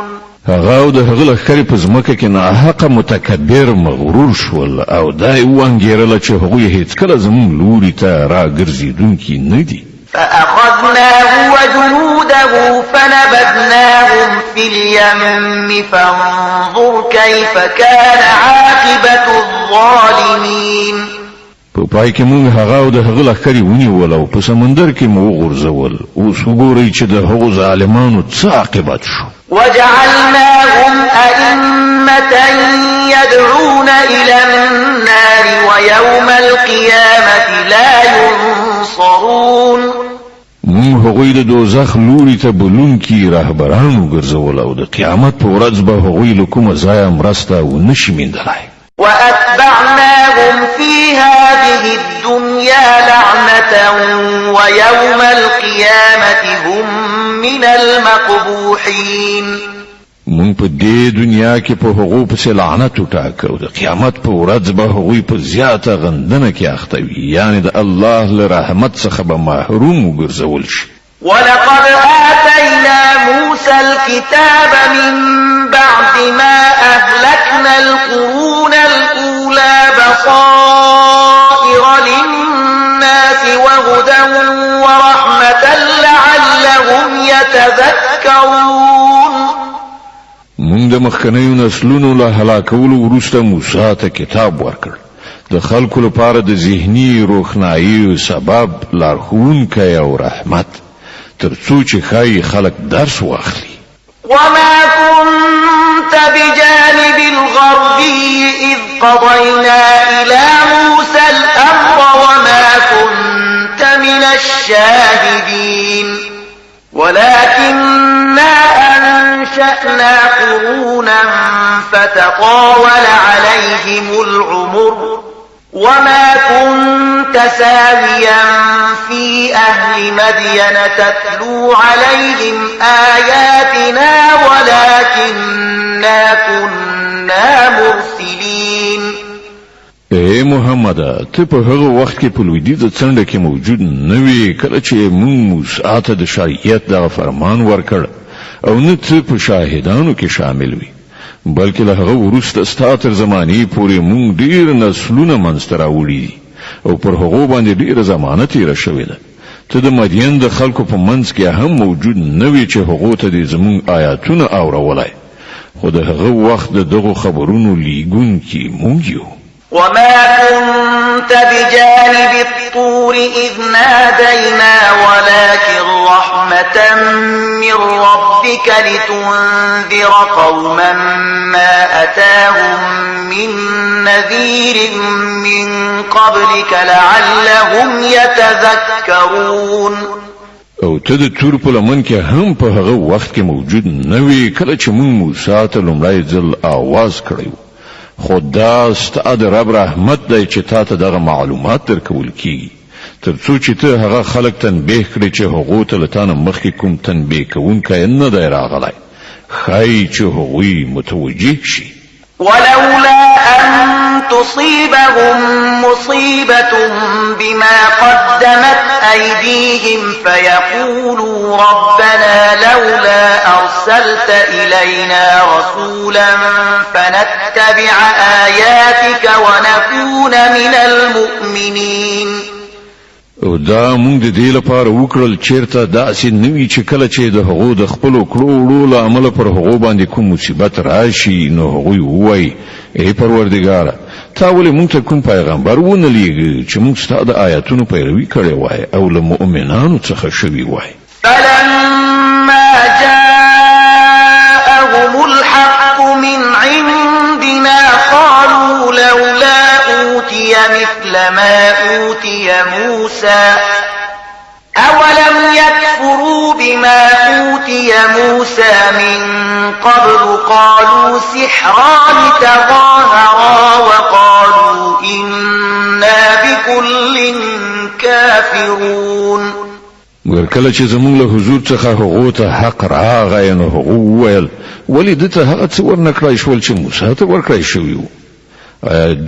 هغه او د هغه لښکرې په ځمکه کې ناحقه متکبر مغرور شول او دا یې وانګېرله چې هغوی هېڅکله زموږ لوري ته راګرځېدونکي نه دي. فأخذناه وجنوده فنبذناهم في اليم فانظر كيف كان عاقبة الظالمين. په پای کې موږ هغه او د هغه لښکرې ونیول او په سمندر کې مو وغورځول. اوس وګورئ چې د هغو ظالمانو څه عاقبت شو. وجعلناهم أئمة يدعون إلى النار ويوم القيامة لا ينصرون. موږ هغوی د دوزخ لوري ته بلونکي رهبران وګرځول او د قیامت په ورځ به هغوی له کومه ځایه مرسته ونشي موندلی. وأتبعناهم في هذه الدنيا لعنة ويوم القيامة هم من المقبوحين. مونږ په دې دنیا کې په هغو پسې لعنت وټاکه او د قیامت په ورځ به هغوی په زیاته غندنه کې اخته وي، یعنی د الله له رحمت څخه به محروم وګرځول شي. ولقد آتينا موسى الكتاب من بعد ما أهلكنا القرون الأولى بصائر للناس وهدى ورحمة لعلهم يتذكرون. مونږ د مخکنیو نسلونو له هلاکولو وروسته موسی ته کتاب ورکړ د خلکو لپاره د ذهني روښنایي سبب لارښوونکی او رحمت ترڅو چې ښایي خلک درس واخلي. وما كنت بجانب الغربي إذ قضينا إلى موسى الأمر وما كنت من الشاهدين ولكننا أنشأنا قرونا فتطاول عليهم العمر وما كنت ساويا في أهل مدين تتلو عليهم آياتنا ولكننا كنا مرسلين. اے محمد ته په هغه وخت کې په لویدیځه څنډه کې موجود نه وې کله چې موسی ته د شریعت د فرمان ورکړ او نه ته په شاهدانو کې شامل وې بلکې له هغه وروسته ستا تر زمانې پورې مونږ ډېر نسلونه منځته راوړي دي او پر هغو باندې ډېره زمانه تېره شوې ده. ته د مدین د خلکو په منځ کې هم موجود نه وې چې هغو ته دې زموږ آیاتونه اورولای خو د هغه وخت د دغو خبرونو لیږونکي مونږ یو. وما كنت بجانب الطور إذ نادينا ولكن رحمة من ربك لتنذر قوما ما أتاهم من نذير من قبلك لعلهم يتذكرون. او ته د تور په لمن کې هم په هغه وخت کې موجود نه وي کله چې موږ موسی ته لومړی ځل आवाज کړی خدا ستاسو د رب رحمت دی چې تاسو دغه معلومات درکول کیږي ترڅو چې ته هغه خلک تنبیه کړي چې هغه ته لتانه مخکې کوم تنبیه کوونکی نه دی راغلی خای چې هغوی متوجه شي ولولا أن تصيبهم مصيبة بما قدمت أيديهم فيقولوا ربنا لولا أرسلت إلينا رسولا فنتبع آياتك ونكون من المؤمنين او دا مونږ د دې لپاره وکړل چیرته داسې نوی چې کله چې د هغو د خپل کړو له عمل پر هغو باندې کوم مصیبت راشي نو هغوی وایي ای پروردګار تا ولې مونږ ته کوم پیغمبر ونه لیږي چې مونږ ستاسو د آیاتونو پیروي کړې وای او له مؤمنانو څخه شوي وای فلما جاءهم الحق من عندنا قالوا لولا أوتي مثل ما أوتي موسى أولم يكفروا بما أوتي موسى من قبل قالوا سحران تظاهرا وقالوا إنا بكل كافرون مگر کله چې زموږ له حضور څخه هغه ته حق راغی نو هغه وویل ولې دته هغه څه ورنکړای شول چې موسی ته ورکړای شوی وو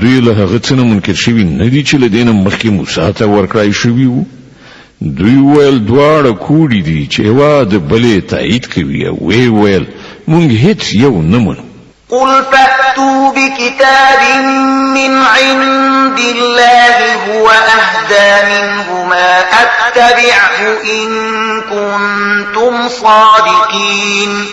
دوی له هغه څه نه منکر شوي نه دي چې له دې نه مخکې موسی ته ورکړای شوی وو دوی ویل دواړه کوړي دي چې یوه د بلې تایید کوي او ویل مونږ هیڅ یو نه منو قل فأتوا بكتاب من عند الله هو أهدى منهما أتبعه إن كنتم صادقين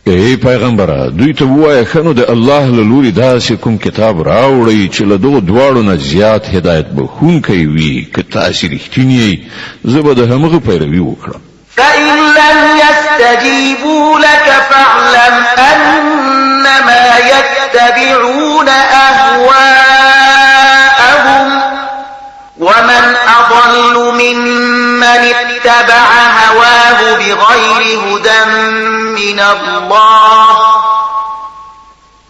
ای پیغمبره دوی ته وایه خنو د الله له لوري داسې کوم کتاب راوړی چې له دغو دواړو نه زیات هدایت بخونکی وي که تاسې رښتینی یئ زه به د همغه پیروي وکړم فإن لم يستجيبوا لك فاعلم أنما يتبعون أهواءهم ومن أضل ممن اتبع هواه بغير هدى من الله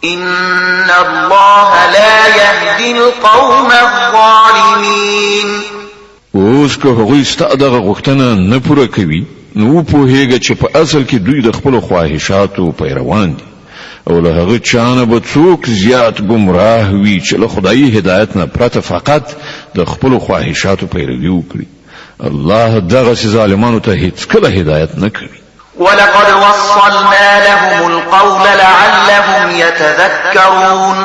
إن الله لا يهدي القوم الظالمين اوس که هغوی ستا دغه غوښتنه نه پوره کوي نو پوهیږه چې په اصل کې دوی د خپلو خواهشاتو پیروان دي او له هغه چانه به څوک زیات گمراه وي چې له خدایي هدایت نه پرته فقط د خپلو خواهشاتو پیروي وکړي الله دغسې ظالمانو ته هیڅکله هدایت نه کوي ولقد وصلنا لهم القول لعلهم يتذكرون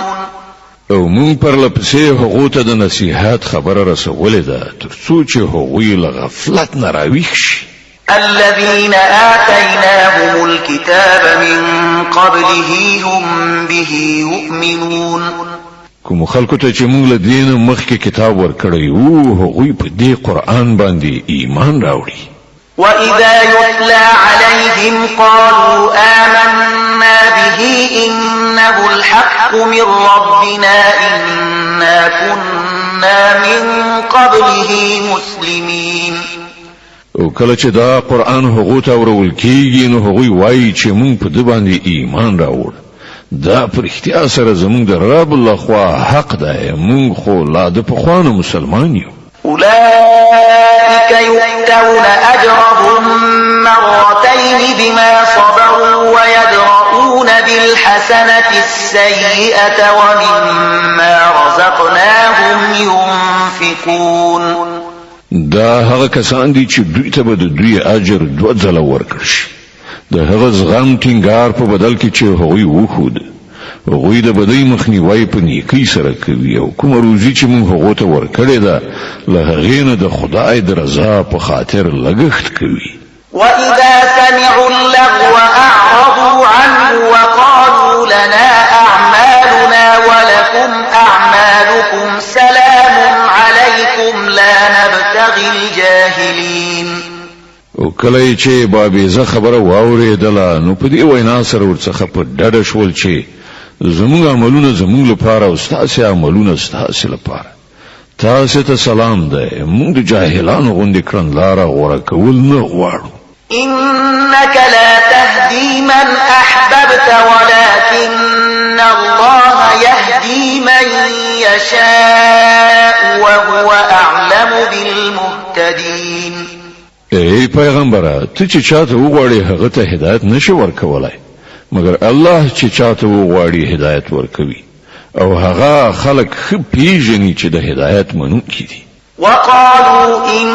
او مون پر لپسې هغو ته د نصیحت خبره رسولې ده تر څو چې هغوی له غفلت نه راویښ شي الذين آتيناهم الكتاب من قبله هم به يؤمنون کوم خلکو ته چې موږ له دین مخکې کتاب ورکړی وو هغوی په دې قرآن باندې ایمان راوړي وإذا يتلى عليهم قالوا آمنا به إنه الحق من ربنا إنا كنا من قبله مسلمين او کله چې دا قرآن هغو ته اورول کیږي نو هغوی وایي چې موږ په دې باندې ایمان راوړ دا پر اختیار سره زموږ د رب له خوا حق دی موږ خو لا د پخوانو مسلمان یو أولئك يؤتون أجرهم مرتين بما صبروا ويدرؤون بالحسنة السيئة ومما رزقناهم ينفقون دا هغه کسان دي چې دوی ته به د دوی اجر دوه ځله ورکړي شي د هغه زغم ټینګار په بدل کې چې هغوی وښود هغوی د بدۍ مخنیوی په نیکۍ سره کوي او کومه روزي چې موږ هغو ته ورکړې ده له هغې نه د خدای د رضا په خاطر لګښت کوي وإذا سمعوا اللغو أعرضوا عنه وقالوا لنا أعمالنا ولكم أعمالكم سلام عليكم لا نبتغي الجاهلين او کله چې بابیزه خبره واورېدله نو په دې وینا سره ورڅخه په ډډه شول چې زموږ عملونه زموږ لپاره او ستاسې عملونه ستاسې لپاره تاسو ته سلام ده موږ د جاهلانو غوندې کړنلاره غوره کول نه غواړو إنك لا تهدي من أحببت ولكن الله يهدي من يشاء وهو أعلم بالمهتدين ای پیغمبره ته چې چاته وغواړې هغه ته هدایت نشي ورکولای مګر الله چې چاته وغواړي هدایت ورکوي او هغه خلق پیژني چې د هدایت منونکي دي وقالوا إن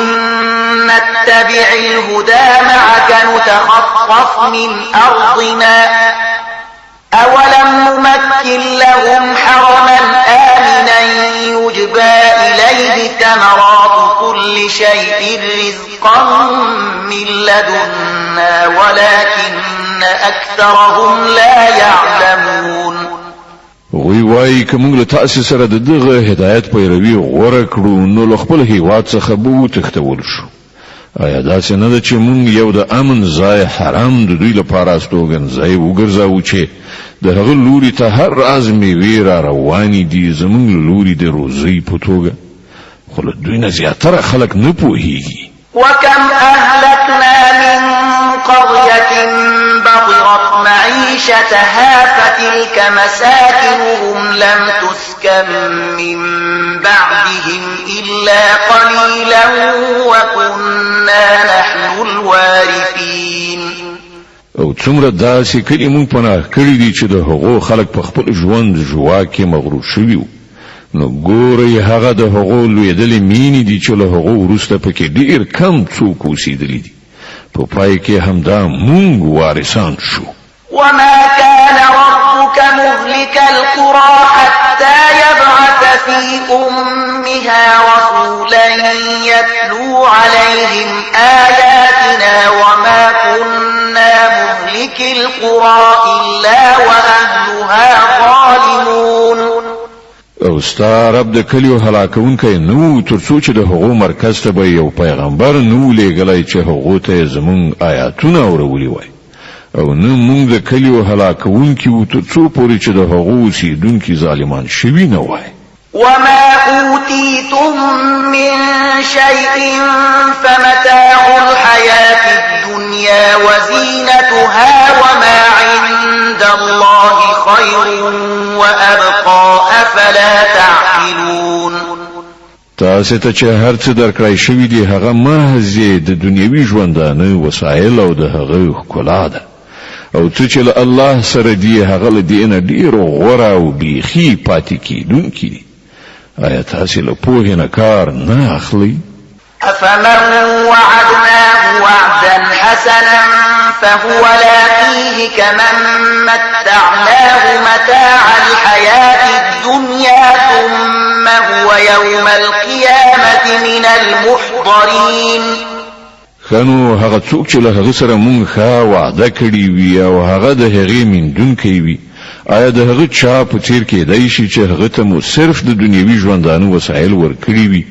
نتبع الهدى معك نتخطف من أرضنا أولم نمكن لهم حرما آمنا يجبى إليه ثمرات كل شيء رزقا من لدنا ولكن أكثرهم لا يعلمون وی وای کوم له تاسو سره دغه هدایت پیروي غوړه کړو نو له خپل هیواد څخه بو تختول شو آیا دا څنګه ده چې مونږ یو د امن ځای حرام د دوی لپاره استوګن ځای وګرځاو چې د هغه لوري ته هر راز میوې را رواني دي زمونږ لوري د روزي په توګه خو له دوی نه زیاتره خلک نه پوهیږي وكم أهلكنا من قرية بطرت معيشتها فتلك مساكنهم لم تسكن من بعدهم إلا قليلا وكنا نحن الوارثين او څومره داسې کلی مونږ پناه کړی دي چې د هغو خلک په خپل ژوند جواکې مغرور شوي نو ګورې هغه د هغو لویدلې مینې دي چې له هغو وروسته پکې ډېر کم څوک اوسېدلي دي په پای کې همدا مونږ وارثان شو وما كان ربك مهلك القرى حتى يبعث في أمها رسولا يتلو عليهم آياتنا وما كنا مهلك القرى إلا وأهلها ظالمون او ستا رب د کلیو هلاکونکی نو ترڅو چې د هغو مرکز ته به یو پیغمبر نو لېږلی چې هغو ته زمونږ آیاتونه اورولي وای او نه مونږ د کلیو هلاکونکي وو ترڅو پورې چې د هغو اوسېدونکي ظالمان شوي نه وای وما أوتيتم من شيء فمتاع الحياة الدنيا وزينتها وما عند الله خير وأبقى أفلا تعقلون تاسو ته چې هر څه درکړای شوی دی هغه محض د دنیوي ژوندانه وسایل او د هغه ښکلا ده او چې له الله سره دی هغه له دینه ډیر غوړه او بیخي پاتې کیدونکي دي آیا تاسو له پوهې نه کار نه اخلي أفمن وعدناه وعدا حسنا فهو لاقيه كمن متعناه متاع الحياة الدنيا ثم هو يوم القيامة من المحضرين خنو هغه څوک چې له هغه سره مونږ ښه وعده کړې وي او هغه د هغې میندونکی وي آیا د هغه چا په څیر کېدای شي چې هغه ته مو صرف د دنیوي ژوندانه وسایل ورکړي وي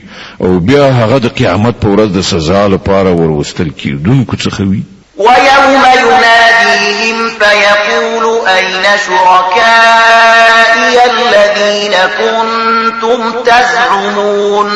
او بیا هغه د قیامت په ورځ د سزا لپاره وروستل کېدونکو څخه وي ويوم يناديهم فيقول أين شركائي الذين كنتم تزعمون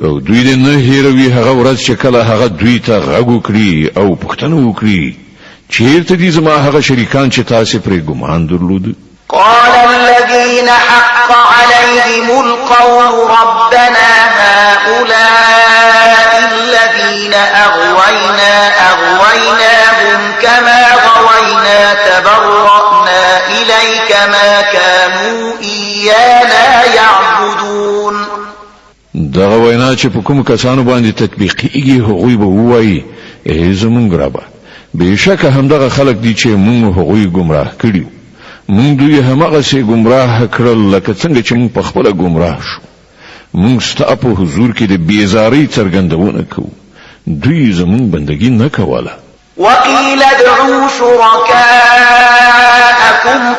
او دوی دې نه هیروي هغه ورځ چې کله هغه دوی ته غږ وکړي او پوښتنه وکړي چیرته دي زما هغه شریکان چې تاسو پرې ګمان درلود قال الذين حق عليهم القول ربنا هؤلاء الذين أغويناهم كما غوينا تبرأنا إليك ما كانوا إيانا يعبدون دغه وینا چې په کوم کسانو باندې تطبیقیږي هغوی به وایي ای زمونږ ربه بېشکه همدغه خلک دي چې مونږ هغوی ګمراه کړي مونږ دوی هماغسې ګمراه کړل لکه څنګه چې مونږ پخپله ګمراه شو مونږ ستا په حضور کې د بېزارۍ څرګندونه کوو دوی زمونږ بندګي نه کوله وقيل ادعوا شركاءكم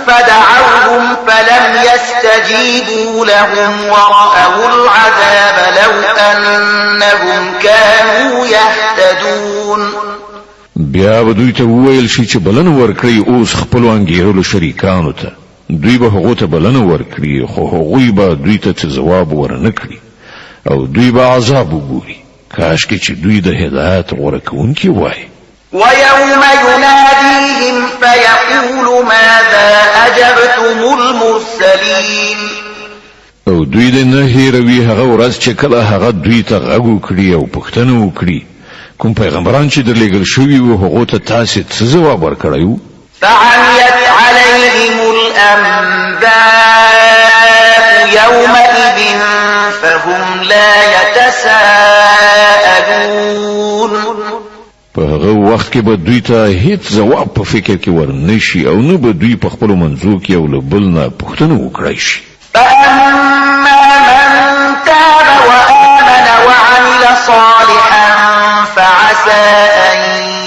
فدعوهم فلم يستجيبوا لهم ورأوا العذاب لو أنهم كانوا يهتدون بیا به دوی ته وویل شي چې بلنه ورکړي اوس خپلو انګېرلو شریکانو ته دوی به هغو ته بلنه ورکړي خو هغوی به دوی ته څه ځواب ورنه کړي او دوی به عذاب وګوري کاشکې چې دوی د هدایت غوره کوونکي وای. ويوم يناديهم فيقول ماذا أجبتم المرسلين او دوی د نه هیروي هغه ورځ چې کله هغه دوی ته غږ وکړي او پوښتنه وکړي کوم پیغمبران چې درلېږل شوي وو هغو ته تاسې څه ځواب ورکړی و؟ فعميت عليهم الأنباء يومئذ فهم لا يتساءلون. په هغه وخت کې به دوی ته هیڅ ځواب په فکر کې ورنشي او نه به دوی په خپلو منځو کې یو له بل نه پوښتنه وکړی شي. فأما من تاب وآمن وعمل صالحا فعسى أن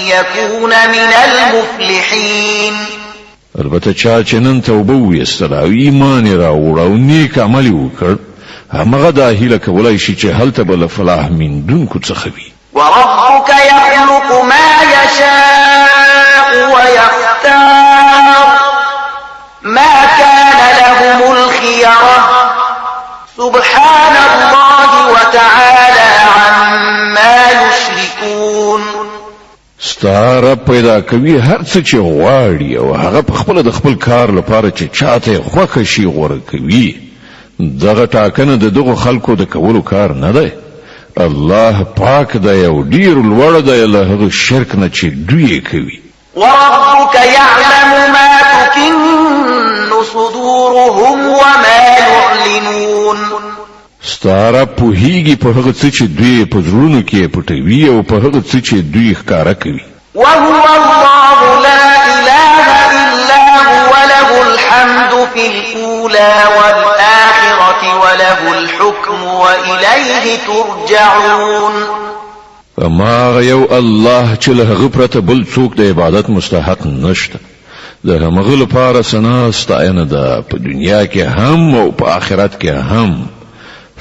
يكون من المفلحين. البته چا چې نن توبه ویستله او ایمان یې راوړ او نیک عمل یې وکړ همغه دا هیله کولی شي چې هلته به له فلاح موندونکو څخه وي. وربك يخلق ما يشاء ويختار ما كان لهم الخيرة سبحان الله وتعالى عما يشركون. ستا رب پیدا کوي هر څه چې غواړي او هغه په خپل د خپل کار لپاره چې چاته خوښه شي غوره کوي. دغه ټاکنه د دغو خلکو د کولو کار نه دی. الله پاک دی او ډیر لوړ دی له هغه شرک نه چې دوی کوي. وربك يعلم ما تكن صدورهم وما يعلنون. ستاره پوهیږي په هغه څه چې دوی په زړونو کې پټوي او په هغه څه چې دوی ښکارا کوي. وهو الله لا إله إلا هو له الحمد في الأولى والآخرة وله الحكم وإليه ترجعون. اما یو الله چې له هغه پرته بل څوک د عبادت مستحق نشته. د هغه لپاره ثنا ستاینه ده په دنیا کې هم او په آخرت کې هم.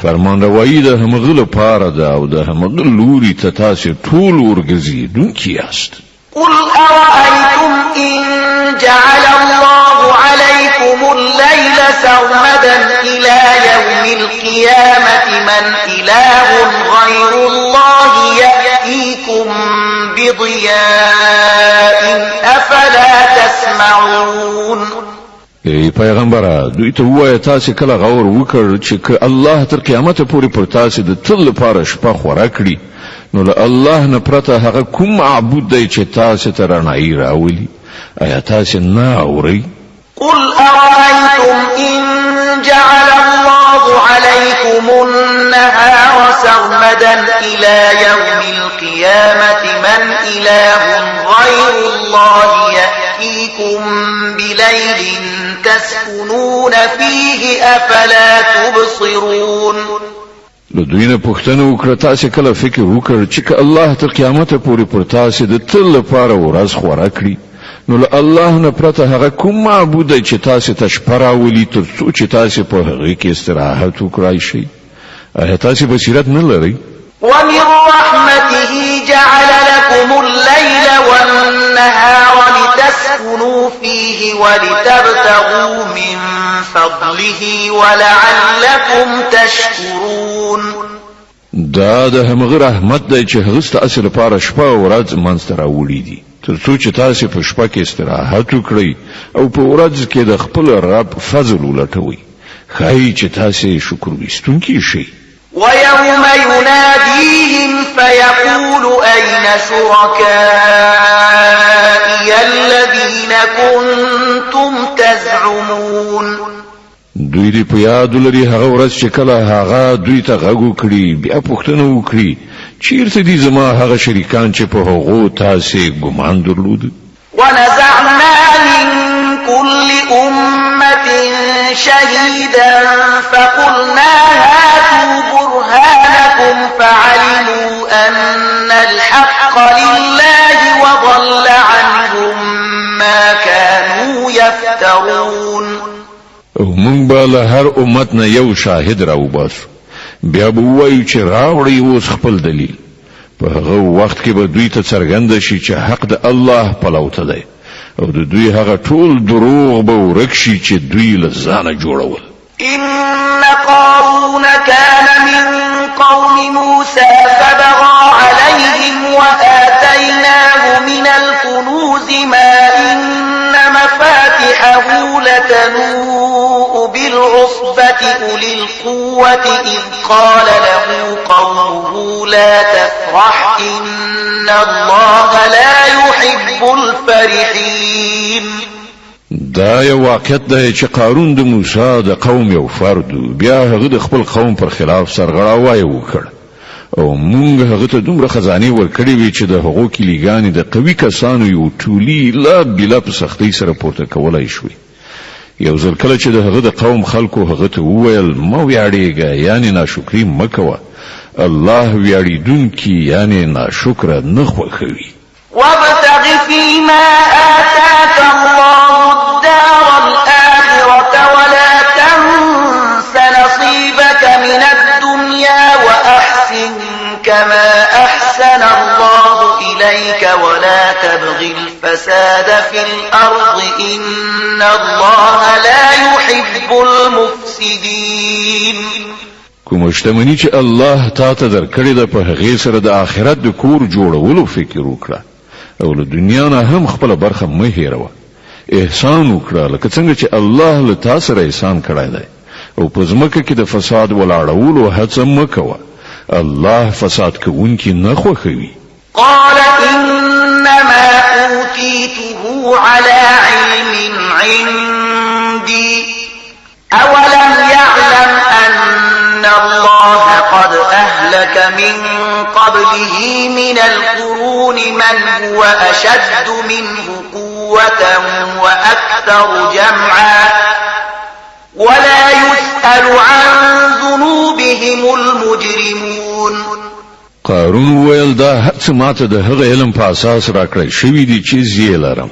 فرمانروایی د هغه لپاره ده او د هغه لوري ته تاسو ټول ورګرځېدونکي یاست. قل أرأيتم إن جعل الله عليكم الليل سرمدا إلى يوم القيامة من إله غير الله يأتيكم بضياء أفلا تسمعون. ای پیغمبره دوی ته وایه تاسې کله غور وکړ چې که الله تر قیامته پورې پر تاسې د تل لپاره شپه خوره کړي نو له الله نه پرته هغه کوم معبود دی چې تاسې ته رڼایي راولي؟ آیا تاسې نه اورئ؟ قل أرأيتم إن جعل الله عليكم النهار سرمدا إلى يوم القيامة من إله غير الله يأتيكم بليل تسكنون فيه أفلا تبصرون. له دوی نه پوښتنه وکړه تاسې کله فکر وکړ چې که الله تر قیامته پورې پر تاسې د تل لپاره ورځ خوره کړي نو له الله نه پرته هغه کوم معبود دی چې تاسې ته شپه راولي تر څو چې تاسې په هغې کې استراحت وکړای شئ؟ آیا تاسې بصیرت نه لرئ؟ ومن رحمته جعل لكم الليل والنهار لتسكنوا فيه ولتبتغوا من فضله ولعلكم تشكرون. دا د همغه رحمت دی چې هغه ستاسې لپاره شپه او ورځ منځته راوړي دي تر څو چې تاسې په شپه کې استراحت وکړئ او په ورځ کې د خپل رب فضل ولټوئ. ښایي چې تاسې شکر ویستونکي شئ. ويوم يناديهم فيقول أين شركائي الذين كنتم تزعمون. دوی دې په یاد لري هغه ورځ چې کله هغه دوی ته غږ وکړي بیا پوښتنه وکړي چیرته دي زما هغه شریکان چې په هغو تاسې ګمان درلود؟ ونزعنا من كل أمة شهيدا فقلنا هاتوا برهانكم فعلموا أن الحق لله وضل عنهم ما كانوا يفترون. او مونږ به له هر امت نه یو شاهد راوباسو بیا به ووایو چې راوړئ اوس خپل دلیل. په هغه وخت کې به دوی ته څرګنده شي چې حق د الله پلو ته دی او د دوی هغه ټول دروغ به ورک شي چې دوی له ځانه جوړول. إن قارون كان من تنوء بالعصبة أولي القوة إذ قال له قومه لا تفرح إن الله لا يحب الفرحين. دا یو واقعیت دی چې قارون د موسی د قوم یو فرد بیا هغه د خپل قوم پر خلاف سرغړاوی وکړ او مونږ هغه ته دومره خزانه ورکړې وی چې د هغو کلیګانې د قوي کسانو یو ټولي لا بلا په سختۍ سره پورته کولای شوی. یو ځل کله چې د هغه د قوم خلکو هغه ته وویل مو ویاړېږه یعنی ناشکری مکوه الله ویاړیدونکي یعنی ناشکره نه خوښوي. وابتغ فيما آتاك الله الدار الآخرة ولا تنس نصيبك من الدنيا وأحسن كما أحسن الله إليك ولا تبغ الفساد في الأرض إن الله لا يحب المفسدين. کوم شتمنی چې الله تا ته درکړې ده په هغې سره د آخرت د کور جوړولو فکر وکړه او له دنیا نه هم خپل برخه مه هېروه. احسان وکړه لکه څنګه چې الله له تا سره احسان کړی دی او په ځمکه کې د فساد ولاړولو هڅه مه کوه. الله فساد کوونکي نه خوښوي. قال إنما أوتيته على علم عندي أولم يعلم أن الله قد أهلك من قبله من القرون من هو أشد منه قوة وأكثر جمعا ولا يسأل عن ذنوبهم المجرمون. قارون ویل دا هڅه ماته د هغه علم په اساس راکړی شوی دی چې زه لرم.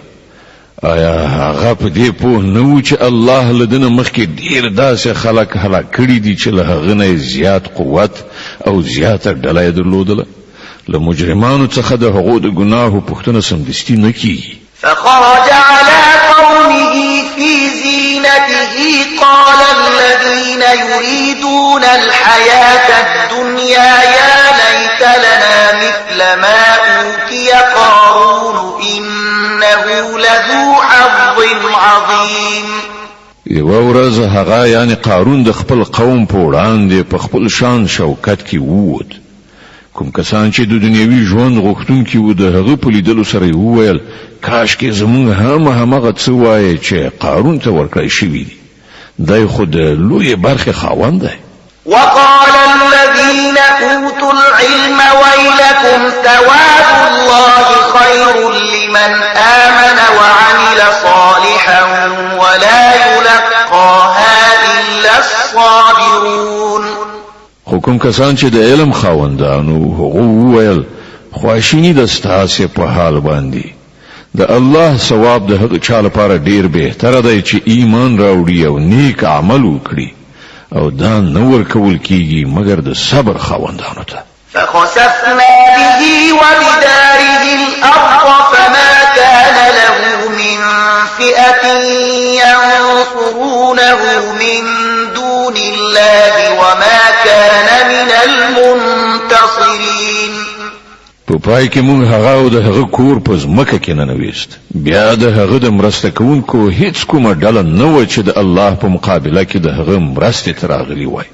آیا هغه په دې پوه نه و چې الله لدنه مخکې ډیر داسې خلک هلاک کړي دي چې له هغه نه زیات قوت او زیاته ډله یې درلودله؟ له مجرمانو څخه د هغو د ګناهو پوښتنه سمدستي نه کیږي. فخرج على قومه في زينته قال الذين يريدون الحياة الدنيا يا ليت لنا مثل ما أوتي قارون إنه لذو حظ عظيم. یوه ورځ هغه یعنی قارون د خپل قوم په وړاندې په خپل شان شوکت کې ووت. کوم کسان چې د دنیوي ژوند غوښتونکي وو د هغه په لیدلو سره وویل کاش کې زمونږ هم همغه څه وایي چې قارون ته ورکړی شوي دي. دی خو د لویې برخې خاوند دی. وقال الذين أوتوا العلم ويلكم ثواب الله خير لمن آمن وعمل صالحا ولا يلقاها إلا الصابرون. خو کوم کسان چې د علم خاوندانو هغه وویل خواشیني د ستاسې په حال باندې د الله ثواب د هغه چا لپاره ډیر بهتره دی چې ایمان راوړي او نیک عمل وکړي او دا نه ورکول کیږي مګر د صبر خاوندانو ته. فخسفنا به وبداره الأرض فما كان له من فئة ينصرونه من دون الله وما كان من المنتصرين. په پای کې مونږ هغه او د هغه کور په ځمکه کې ننویست. بیا د هغه د مرسته کوونکو هیڅ کومه ډله نه وه چې د الله په مقابله کې د هغه مرستې ته راغلي وای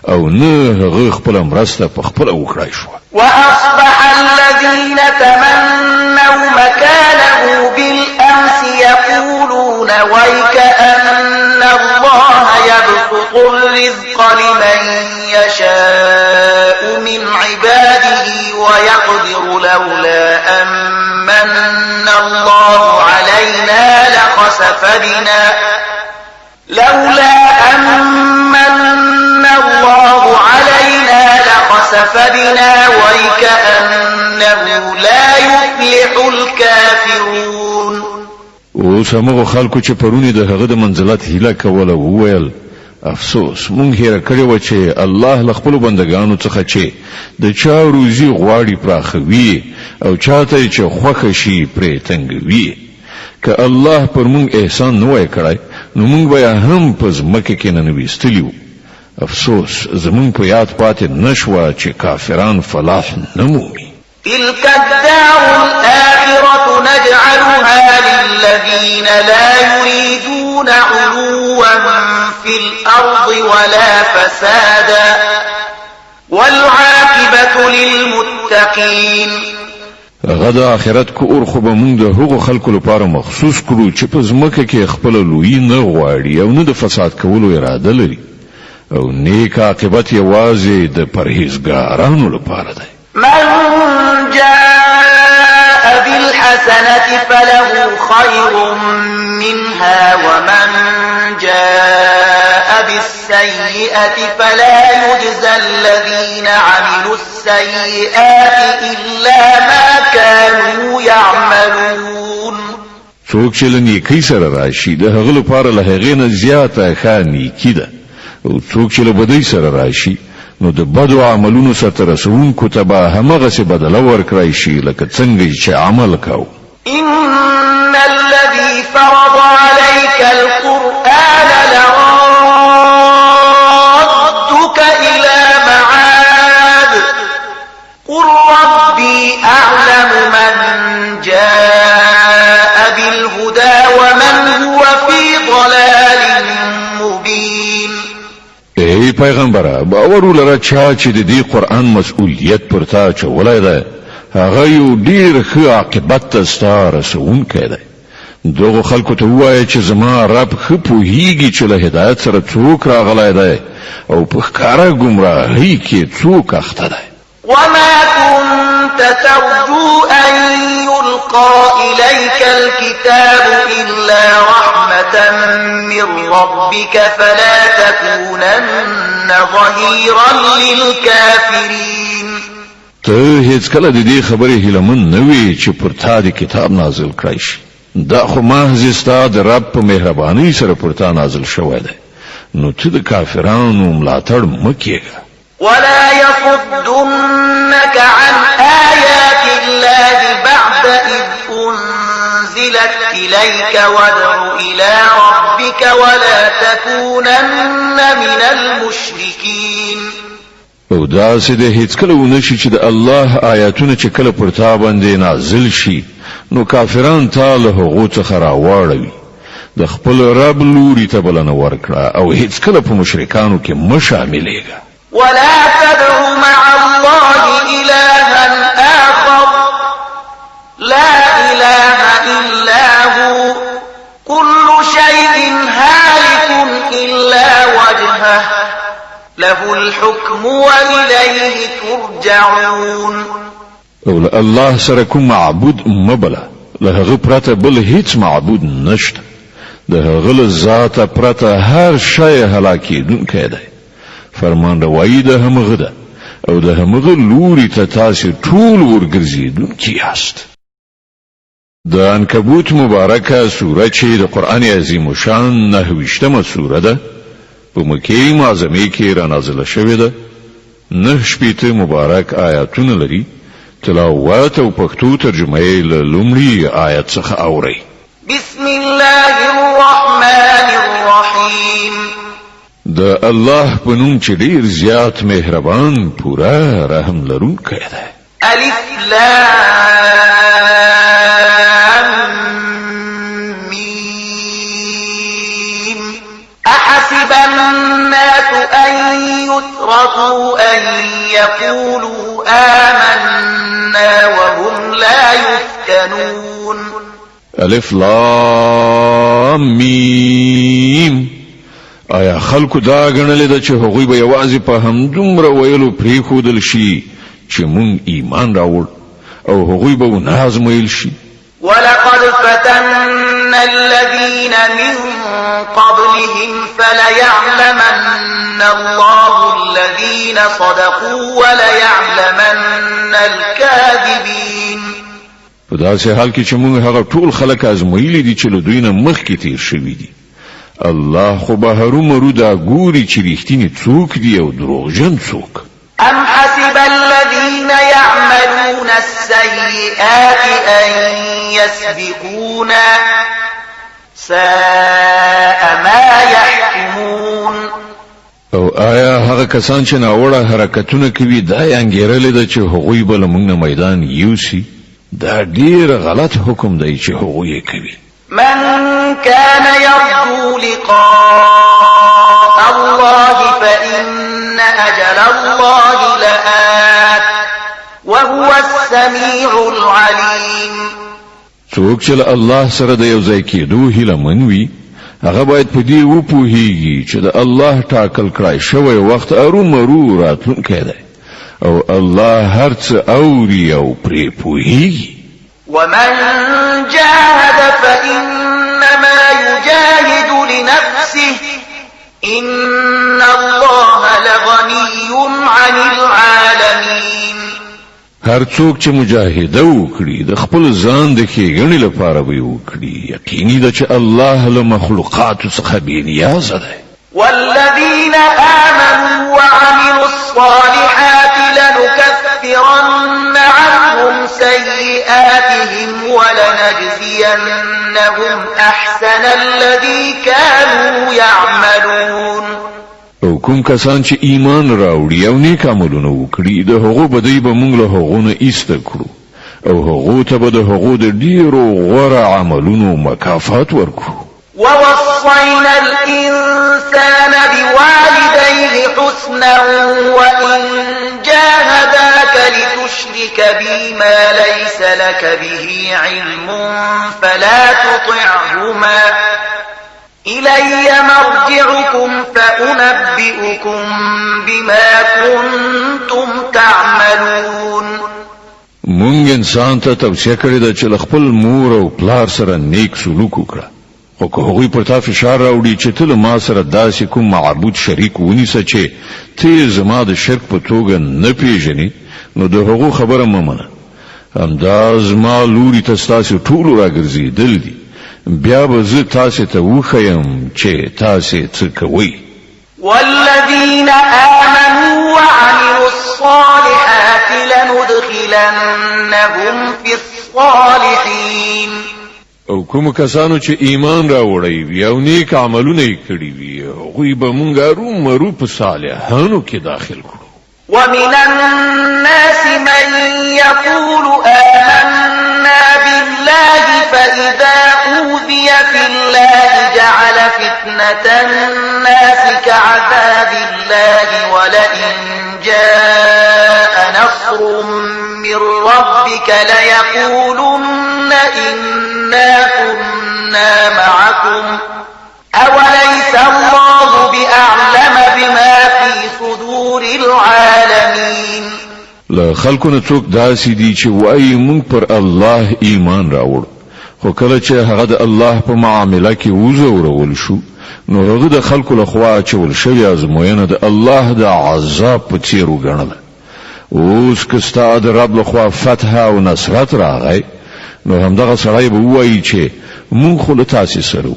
او نه هغه خپله مرسته په خپله وکړای شوه. وأصبح الذين تمنوا مكانه بالأمس يقولون ويكأن الله يبسط الرزق لمن يشاء من عباده ويقدر لولا أمن الله علينا لخسف بنا ويكأنه لا يفلح الكافرون. اوس هغه خلکو چې پرونی د هغه د منزلت هیله کوله وویل افسوس مونږ هېره کړې وه چې الله له خپلو بندګانو څخه چې د چا روزي غواړي پراخوي او چاته چې خوښه شي پرې تنګوي. که الله پر مونږ احسان نه وای کړی نو مونږ به هم په ځمکه کې ننویستلي وو. افسوس زمونږ په یاد پاتې نشوه چې کافران فلاح نه مومي. تلك الدار الآخرة نجعلها للذين لا يريدون علوا في الأرض ولا فسادا والعاقبة للمتقين. غدا آخرت کو اور خو به مونږ د هغو خلکو لپاره مخصوص کړو چې په ځمکه کې خپل لوی نه غواړي او نه د فساد کولو اراده لري او نیک عاقبت یوازې د پرهیزګارانو لپاره دی. من جاء بالحسنة فله خير منها ومن جاء بالسيئة فلا يجزى الذين عملوا السيئات إلا ما كانوا يعملون. څوک چې له نیکۍ سره راشي د هغه لپاره له هغې نه زیاته ښه نیکي ده او څوک چې له بدۍ سره راشي نو د بدو عملونو سره رسونکو ته به همغسې بدله ورکړی شي لکه څنګه چې عمل کوو. إن الذي فرض عليك القرآن لرادك إلى معاد قل ربي أعلم من جاء بالهدى ومن هو في ضلال مبين. ای پیغمبره باور ولره چا چې د دې قرآن مسؤلیت پر تا اچولی دی هغه یو ډیر ښه عاقبت ته ستا رسونکی دی. دغو خلکو ته ووایه چې زما رب ښه پوهیږي چې له هدایت سره څوک راغلی دی او په ښکاره ګمراهۍ کې څوک اخته دی. وما كنت ترجو أن يلقى إليك الكتاب إلا رحمة من ربك فلا تكونن ظهيرا للكافرين. ته هیڅ کله د دې خبرې هیلمن نه وې چې پر تا د کتاب نازل کړی شي. دا خو محض ستا د رب په مهربانۍ سره پر تا نازل شوی دی نو ته د کافرانو ملاتړ مه کېږه. ولا يصدنك عن آيات الله بعد إذ أنزلت إليك وادع إلى ربك ولا تكونن من المشركين. او داسې د هیڅ کله ونشي چې د الله آیاتونه چې کله پر تا باندې نازل شي نو کافران تا له هغو څخه راواړوي. د خپل رب لوري ته بلنه ورکړه او هیڅ کله په مشرکانو کې مه شاملېږه. ولا تدع مع الله إلها آخر لا إله إلا هو كل شيء هالك إلا وجهه له الحكم وإليه ترجعون. او له الله سره کوم معبود مبله له هغه پرته بل هیڅ معبود نشته. د هغه له ذاته پرته هر شی هلاکېدونکی دی. فرمان روایی د همغه ده او د همغه لوري ته تاسې ټول ورګرځېدونکي یاست. د عنکبوت مبارکه سوره چې د قرآن عظیم شان 9 سوره ده په مکې معظمې کې را نازله شوې ده. 9 مبارک آیاتونه لري. تلاوت او پښتو ترجمه یې له لومړي آیت څخه اورئ. بسم الله الرحمن الرحیم. د الله په نوم چې ډیر زیات مهربان پورا رحم لرونکی دی. الف لام میم. احسب الناس ان يتركوا ان يقولوا آمنا وهم لا يفتنون. الف لام میم. آیا خلکو دا غنلې ده چې هغوی به یوازې په همدومره ویلو پرېښودل شي چې مونږ ایمان راوړ او هغوی به ونه ازمایل شي. ولقد فتنا الذين من قبلهم فليعلمن الله الذين صدقوا وليعلمن الكاذبين. په داسې حال کې چې مونږ هغه ټول خلک ازمایلي دي چې له دوی نه مخکې تیر شوي دي. الله خو به هرومرو دا ګوري چې رښتینی څوک دی او دروغجن څوک. أم حسب الذين يعملون السيئات أن يسبقونا ساء ما يحكمون. او آیا هغه کسان چې ناوړه حرکتونه کوي دا یې انګیرلې ده چې هغوی به له موږ نه میدان یوسي؟ دا ډیر غلط حکم دی چې هغه یې کوي. من كان يرجو لقاء الله فإن أجل الله لآت وهو السميع العليم. څوک چې الله سره د یو ځای کېدو هیله منوي هغه باید په دې وپوهیږي چې د الله ټاکل کړای شوی وخت ارومرو راتلونکی دی او الله هر څه اوري او پرې پوهیږي. ومن جاهد فإنما يجاهد لنفسه إن الله لغني عن العالمين. هر څوک چې مجاهده وکړي د خپل ځان د ښېګڼې لپاره به وکړي یقیني ده چې الله له مخلوقاتو څخه بې نیازه دی. والذين آمنوا وعملوا الصالحات لنكفرن عنهم سيئاتهم ولنجزينهم أحسن الذي كانوا يعملون. او کوم کسان چې ایمان راوړي او نیک عملونه وکړي د هغو بدی به موږ له هغو نه ایسته کړو او هغو ته به د هغو د ډیرو غوره عملونو مکافات ورکړو. ووصينا الإنسان بوالديه حسنا وإن جاهداك لتشرك بي ما ليس لك به علم فلا تطعهما إلي مرجعكم فأنبئكم بما كنتم تعملون. مونږ انسان ته توصیه کړې ده چې خپل مور او پلار سره نیک سلوک وکړه خو که هغوی پر تا فشار راوړي چې ته له ما سره داسې کوم معبود شریک ونیسه چې ته زما د شرک په توګه نه پیژنې نو د هغو خبره مه منه. همدا زما لوري ته ستاسې ټولو راګرځېدل دي بیا به زه تاسې ته وښیم چې تاسې څه کوئ. والذين آمنوا وعملوا الصالحات لندخلنهم في الصالحين. او کوم کسانو چې ایمان راوړی وي او نیک عملونه یې کړي وي هغوی به مونږ ارومرو په صالحانو کې داخل کړو. ومن الناس من يقول آمنا بالله فإذا أوذي في الله جعل فتنة الناس كعذاب الله ولئن جاء نصر من ربك ليقولن إنا كنا معكم أوليس الله بأعلم بما في صدور العالمين. له خلقونه څوک داسې دي چې وایي مونږ پر الله ایمان راوړ خو کله چې هغه د الله په معامله کې وزورول شو نو هغه د خلقو له خوا اچول شوی ازموینه د الله د عذاب په څیر وګڼله. اوس که ستا د رب له خوا فتح او نصرت راغی نو همدغه سړی به ووایي چې مونږ خو له تاسې سره وو.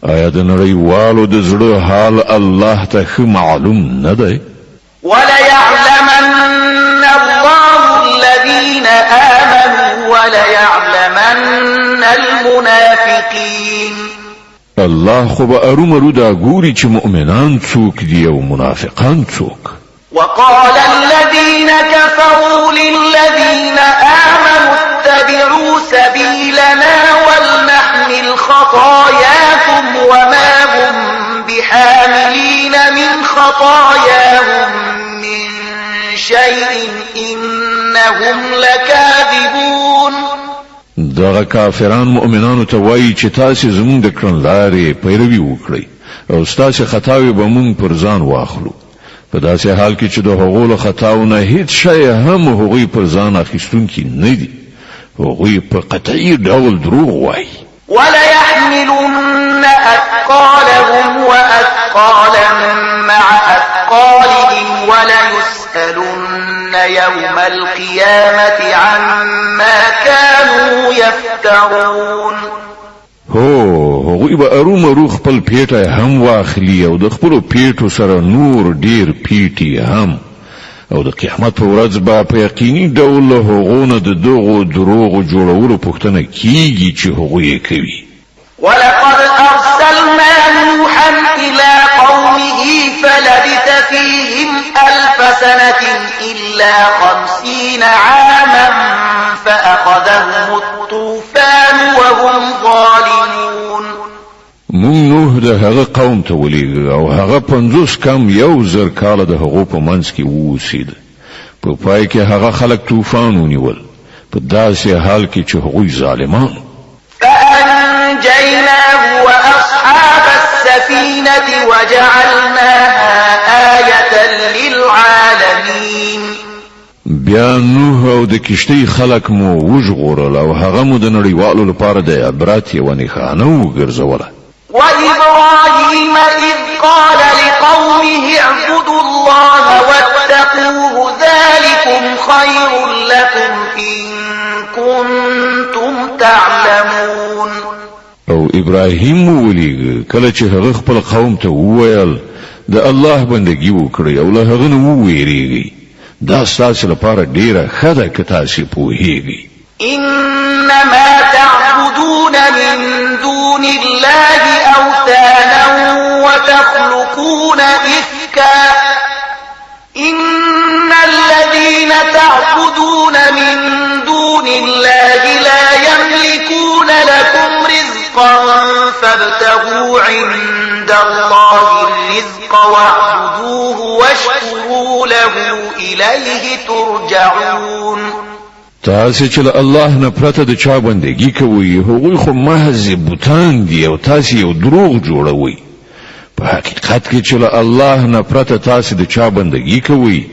آیا د نړیوالو د زړه حال الله ته ښه معلوم نه دی؟ وليعلمن الله الذين آمنوا وليعلمن المنافقين. الله خو به ارومرو دا ګوري چې مؤمنان څوک دي او منافقان څوک. وقال الذين كفروا للذين آمنوا اتبعوا سبيلنا ولنحمل خطاياكم وما هم بحاملين من خطاياهم من شيء إنهم لكاذبون. دغه کافران مؤمنانو ته وایي چې تاسې زموږ د کړنلارې پیروي وکړئ او ستاسې خطاوې به موږ پر ځان واخلو په داسې حال کې چې د هغو له خطاو نه هیڅ شی هم هغوی پر ځان اخیستونکي نه دي. هغوی په قطعي ډول دروغ وایي. وليحملن أثقالهم وأثقالا مع أثقالهم وليسألن يوم القيامة عما كانوا يفترون. هغوی به ارومرو خپل پیټه هم واخلي او د خپلو پیټو سره نور ډیر پیټي هم او د قیامت په ورځ به په یقیني ډول له هغو نه د دغو دروغو جوړولو پوښتنه کیږي چې هغوی یې کوي. ولقد أرسلنا نوحا إلى قومه فلبث فيهم 1000 سنة إلا 50 عاما فأخذهم الطوفان وهم ظالمون مونږ نوح د هغه قوم ته ولېږه او هغه 50 کم 1000 کاله د هغو په منځ کې واوسېد. په پای کې هغه خلک طوفان ونیول په داسې حال کې چې هغوی ظالمان. فأنجيناه وأصحاب السفينة وجعلناها آية للعالمين. بیا نوح او د کشتۍ خلک مو وژغورل او هغه مو د نړیوالو لپاره د عبرت یوه نښانه وګرځوله. وإبراهيم إذ قال لقومه اعبدوا الله واتقوه ذلكم خير لكم إن كنتم تعلمون. او ابراهیم مو ولېږه کله چې هغه خپل قوم ته وویل د الله بندګي وکړئ او له هغه نه وویریږئ. دا ستاسو لپاره ډیره ښه ده که تاسو پوهیږئ. إنما تعبدون من دون الله أوثانا وتخلقون إفكا إن الذين تعبدون من دون الله لا يملكون لكم رزقا فابتغوا عند الله الرزق واعبدوه واشكروا له إليه ترجعون. تاسو چې الله نه پرته د چا بندګي کوي هغوی خو محض بوتان دي او تاسو یو دروغ جوړوي. په حقیقت کې چې الله نه پرته تاسو د چا بندګي کوي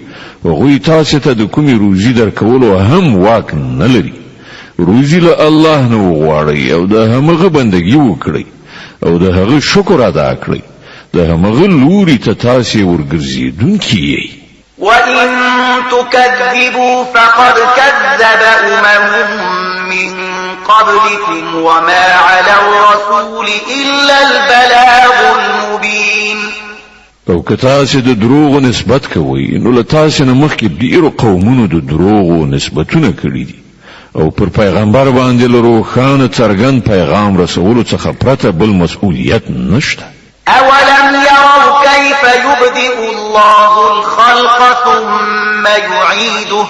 هغوی تاسو ته د کومي روزي درکولو هم واک نه لري. روزي له الله نه وغواړئ او د هغه بندګي وکړئ او د هغه شکر ادا کړئ. د هغه لوري ته تاسو ورګرځېدونکي یې. وَإِن تُكَذِّبُوا فَقَدْ كَذَّبَ من قبلكم وما على الرسول إلا البلاغ المبين. او که تاسو د دروغ نسبت کوئ نو له تاسو نه مخکې ډیرو قومونو د دروغ نسبتونه کړي دي او پر پیغمبر باندې له روښانه څرګند پیغام رسولو څخه پرته بل مسؤلیت نشته. أولم يروا كيف يبدئ الله الخلق ثم يعيده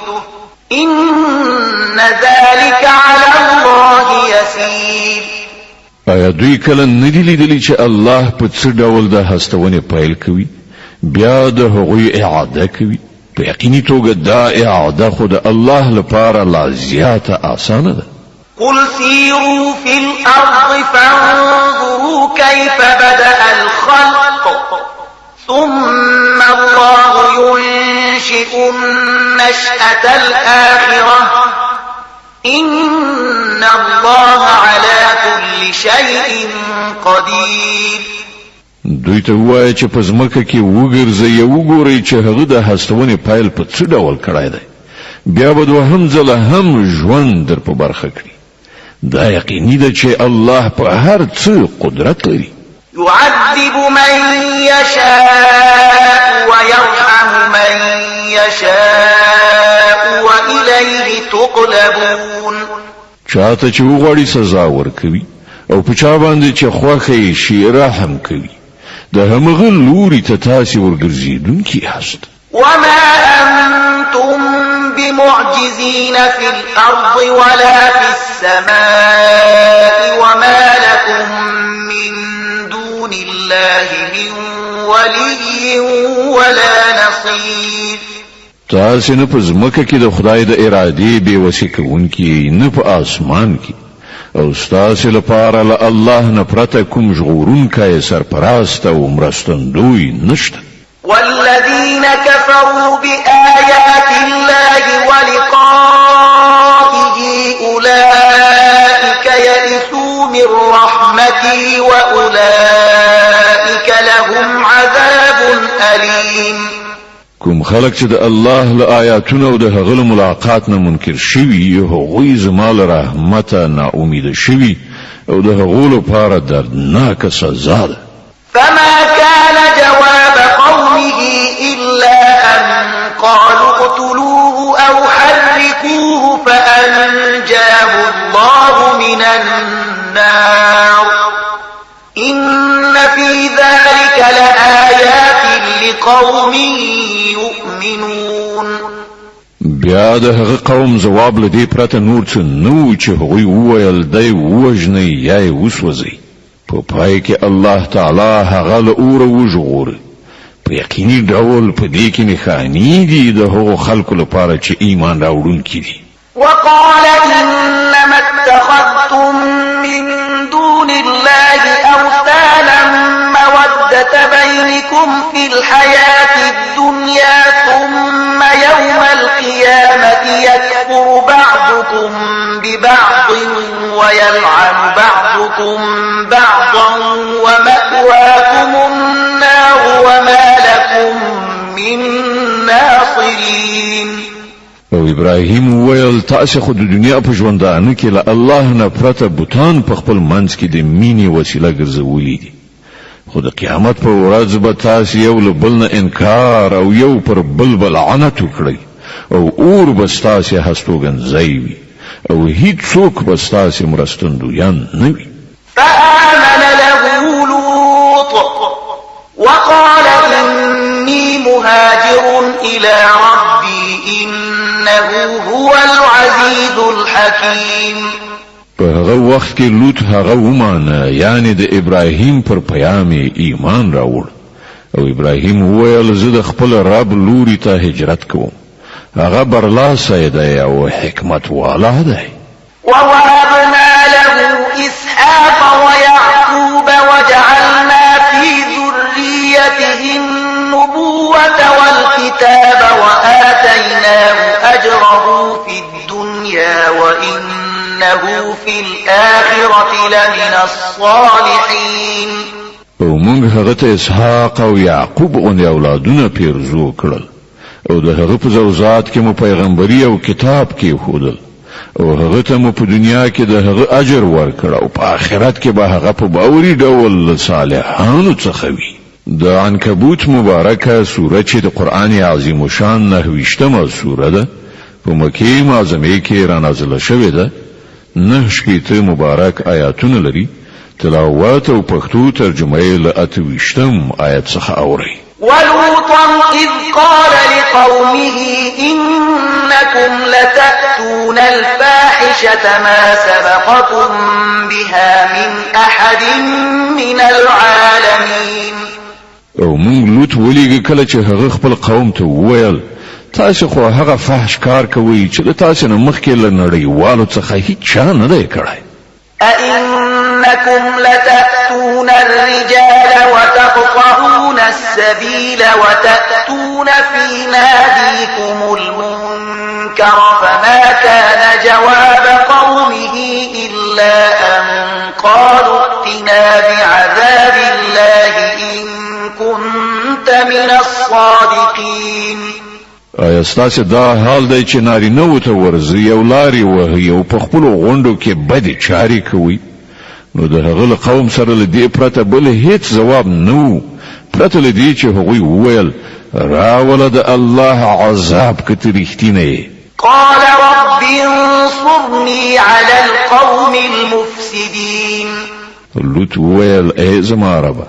إن ذلك على الله يسير. آیا دوی کله ندی لیدلی چې الله په څه ډول د هستونې پیل کوي بیا د هغوی اعاده کوي؟ په یقیني توګه دا اعاده خو د الله لپاره لا زیاته آسانه ده. قل سيروا في الأرض فانظروا كيف بدأ الخلق ثم الله ينشئ النشأة الآخرة إن الله على كل شيء قدير. دوی ته وایي چې په ځمکه کې وګرځئ او وګورئ چې هغه د هستونې پیل په څه ډول کړی دی بیا به دوهم ځله هم ژوند در په برخه کړي. دا یقیني ده چې الله په هر څه قدرت لري. يعذب من يشاء ويرحم من يشاء وإليه تقلبون. چاته چې وغواړي سزا ورکوي او په چا باندې چې خوښه یې شي رحم کوي. د همغه لوري ته تاسو ورګرځېدونکي یاست. وما أنتم بمعجزين في الأرض ولا في السماء وما لكم من دون الله من ولي ولا نصير. تاسو نه په ځمکه کې د خدای د ارادې بېوسې کوونکي نه په آسمان کې او ستاسو لپاره له الله نه پرته کوم ژغورونکی سرپرست او مرستندوی نشته. والذين كفروا بآيات الله ولقائه أولئك يئسوا من رحمتي وأولئك لهم عذاب أليم. کوم خلق چې د الله له آیاتونو او د هغه له ملاقات نه منکر شوي هغوی زما له رحمته ناامیده شوي او د هغو لپاره دردناکه سزا ده. فما كان جواب قومه إلا أن قالوا اقتلوه أو حرقوه فأنجاه الله من النار إن في ذلك لآيات لقوم يؤمنون. بیا د هغه قوم جواب لدی پرته نور څه نو چې هغوی وویل دی وژنه یا یې وسوځي په پای کې الله تعالی هغه له اوره وژغوري په یقیني ډول په دې کې نښانې دي د هغو خلکو لپاره چې ایمان راوړونکي دي. وقال إنما اتخذتم من دون الله أوثانا مودة بينكم في الحياة الدنيا ثم يوم القيامة يكفر بعضكم ببعض ويلعن بعضكم بعضا ومأواكم النار وما لكم من ناصرين. او ابراهیم ویل تاسو خو د دنیا په ژوندانه کې له الله نه پرته بوتان په خپل منځ کې د مینې وسیله ګرځولې دي خو د قیامت په ورځ به تاسو یو له بل نه انکار او یو پر بل لعنت وکړي او اور به تاسو هستوګنځي وي او هیڅوک به تاسو مرستندویان نه وي. فآمن له لوط وقال إني مهاجر إلى ربي إنه هو العزيز الحكيم. په هغه وخت کې لوط هغه ومانه یعنی د ابراهیم پر پیغام ایمان راوړ او ابراهیم ویل زه د خپل رب لوري ته هجرت کوم هغه برلاسه دی او حکمت والا دی. ووهبنا له إسحاق ويعقوب وجعلنا في ذريته النبوة والكتاب وآتيناه أجره في الدنيا وإنه في الآخرة لمن الصالحين. او موږ هغه ته اسحاق او یعقوب غوندې اولادونه پیرزو کړل او د هغه په زوجات کې مو پیغمبري او کتاب کې خودل او هغه ته مو په دنیا کې د هغه اجر ورکړ او په آخرت کې به هغه په باوري ډول صالحانو څخه وي. د عنکبوت مبارکه سوره چې د قرآن عظیم شان 9مه سوره ده په مکه معظمه کې را نازله شوې ده 9 مبارک آیاتونه لري تلاوت او پښتو ترجمه یې له 28 آیت څخه اوري. ولوطا إذ قال لقومه إنكم لتأتون الفاحشة ما سبقكم بها من أحد من العالمين. او موږ لوط ولېږه کله چې هغه خپل قوم ته وویل تاسو خو هغه فحش کار کوي چې تاسو نه مخکې له نړیوالو څخه هیڅ چا نه دی کړی. أئنكم لتأتون الرجال وتقطعون السبيل وتأتون في ناديكم المنكر فما كان جواب قومه إلا أن قالوا ائتنا بعذاب الله إن كنت من الصادقين. آیا ستاسو دا حال دی چې نارینه وته ورځي او لارې وهي او په خپلو غونډو کې بدې چارې کوي نو د هغه له قوم سره له دې پرته بل هیڅ ځواب نه پرته له دې چې هغوی وویل راوله د الله عذاب که ته رښتینه یې. قال رب انصرني على القوم المفسدين. لوط وویل ای زما ربه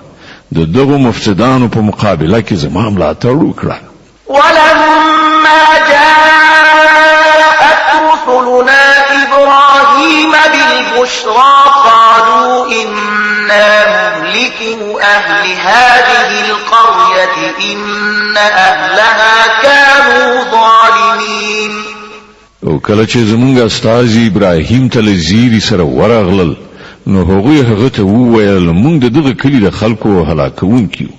د دغو مفسدانو په مقابله کې زما ملاتړ وکړه. ولما جاءت رسلنا إبراهيم بالبشرى قالوا إنا مهلكو أهل هذه القرية إن أهلها كانوا ظالمين. او کله چې زمونږ استاد ابراهیم ته لزیری سره ورغلل نو هغه ته وویل مونږ دغه کلی د خلکو هلاکونکي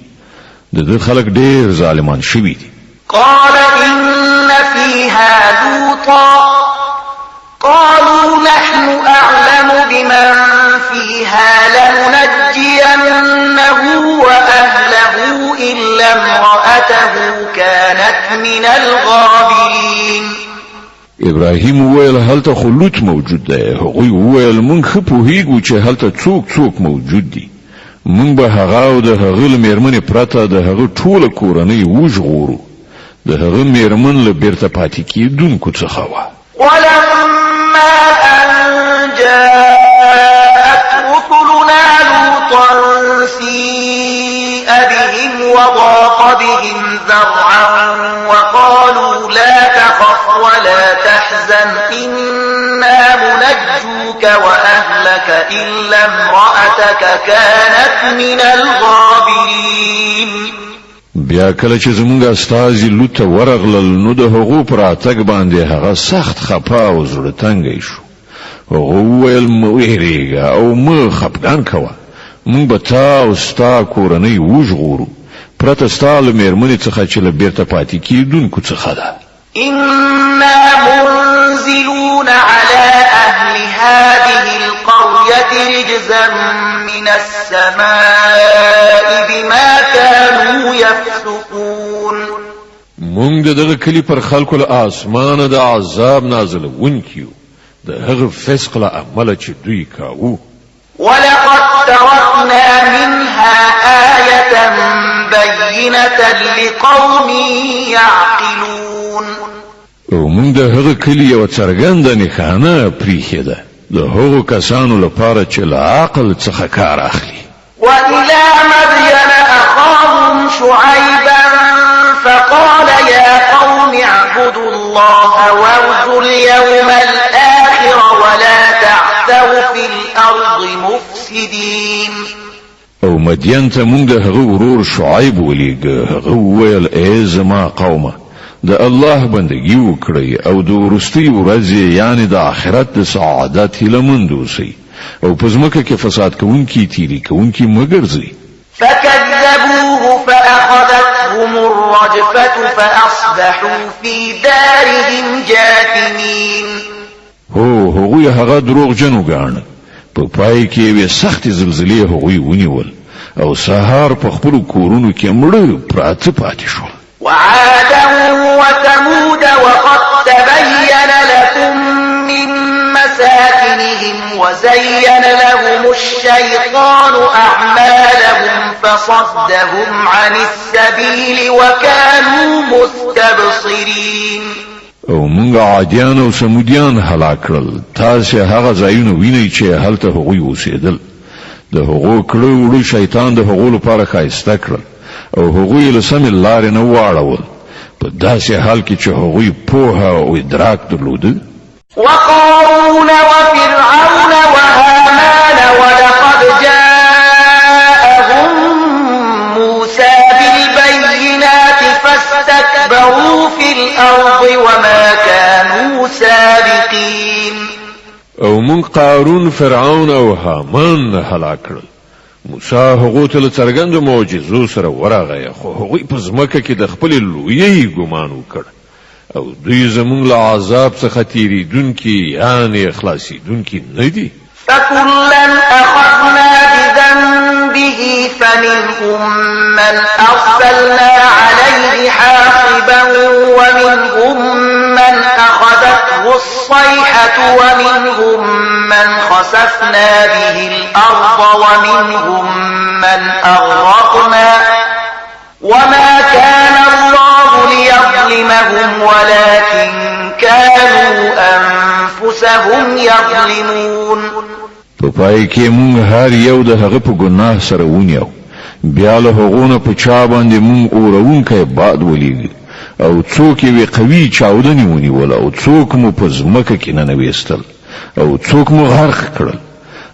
دغه خلک ډېر ظالمان شوي دي. قال إن فيها لوطا قالوا نحن أعلم بمن فيها لننجينه وأهله إلا امرأته كانت من الغابرين. ابراهیم وویل هلته خو لوط موجود دی. هغوی وویل مونږ ښه پوهیږو چې هلته څوک موجود دي. مونږ به هغه او د هغه له میرمنې پرته د هغه ټوله کورنۍ وژغورو. د هغه میرمن له بیرته پاتې کېدونکو څخه وه. ولما أن جاءت رسلنا لوطا سيء بهم وضاق بهم ذرعا وقالوا لا تخف ولا تحزن إنا منجوك وأهلك إلا امرأتك كانت من الغابرين. بیا کله چې زمونږ استازي لوته ورغلل نو د هغو پر اتګ باندې هغه سخت خپه او زړه تنګی شو. هغه وویل مه ویرېږه او مه خفګان کوه، موږ به تا او ستا کورنۍ وژغورو پرته ستا له مېرمنې څخه چې له بیرته پاتې کېدونکو څخه ده. إنا منزلون على أهل هذه القرية رجزا من السماء بما كانوا يفسقون. مونږ دغه کلی پر خلکو له آسمانه د عذاب نازلونکي د هغه فسق له امله چې دوی کاوه. ولقد تركنا منها آية بينة لقوم يعقلون. او مونږ د هغه کلی یو څرګنده نښانه پریښې ده د هغو کسانو لپاره چې له عقل څخه کار اخلي. وإلى مدين أخاهم شعيبا فقال يا قوم اعبدوا الله وارجوا اليوم الآخر ولا تعثوا في الأرض مفسدين. او مدین ته مونږ د هغه ورور شعیب ولیږه. هغه وویل ای زما قومه د الله بندگی وکړئ او د وروستۍ ورځې یعنی د آخرت د سعادت هیله مند اوسئ او په ځمکه کې فساد کوونکي تیری کوونکي مه ګرځئ. فكذبوه فأخذتهم الرجفة فأصبحوا في دارهم جاثمين. هغوی هغه دروغجن وګاڼه. په پای کې یوې سختې زلزلې هغوی ونیول او سهار په خپلو کورونو کې مړه پراته پاتې شول. وعادا وثمود وقد تبين لكم من مساكنهم وزين لهم الشيطان أعمالهم فصدهم عن السبيل وكانوا مستبصرين. او مونږ عادیان او سمودیان هلاک کړل. تاسې هغه ځایونه وینئ چې هلته هغوی اوسېدل. د هغو کړه وړه شیطان د هغو لپاره ښایسته کړل او هغوی له سمې لارې نه واړول په داسې حال کې چې هغوی پوهه او ادراک درلوده. وقارون وفرعون وهامان ولقد جاءهم موسى بالبينات فاستكبروا في الأرض وما كانوا سابقين. او مونږ قارون فرعون او هامان هلاک کړل. موسی هغو ته له څرګندو معجزو سره ورغی خو هغوی په ځمکه کې د خپلې لویۍ ګمان وکړ او دوی زمونږ له عذاب څخه تیریدونکي یعنې خلاصېدونکي نه دي. فكلا أخذنا بذنبه فمنهم من أرسلنا عليه حاصبا ومنهم من أخذته الصيحة ومنهم من خسفنا به الأرض ومنهم من أغرقنا وما كان الله ليظلمهم ولكن كانوا أنفسهم يظلمون. په پای کې مونږ هر یو د هغه په ګناه سره ونیو. بیا له هغو نه په چا باندې مونږ اورونکی باد ولیږي او څوک یې قوي چاودنې ونیول او څوک مو په ځمکه کې ننویستل او څوک مو غرق کړل.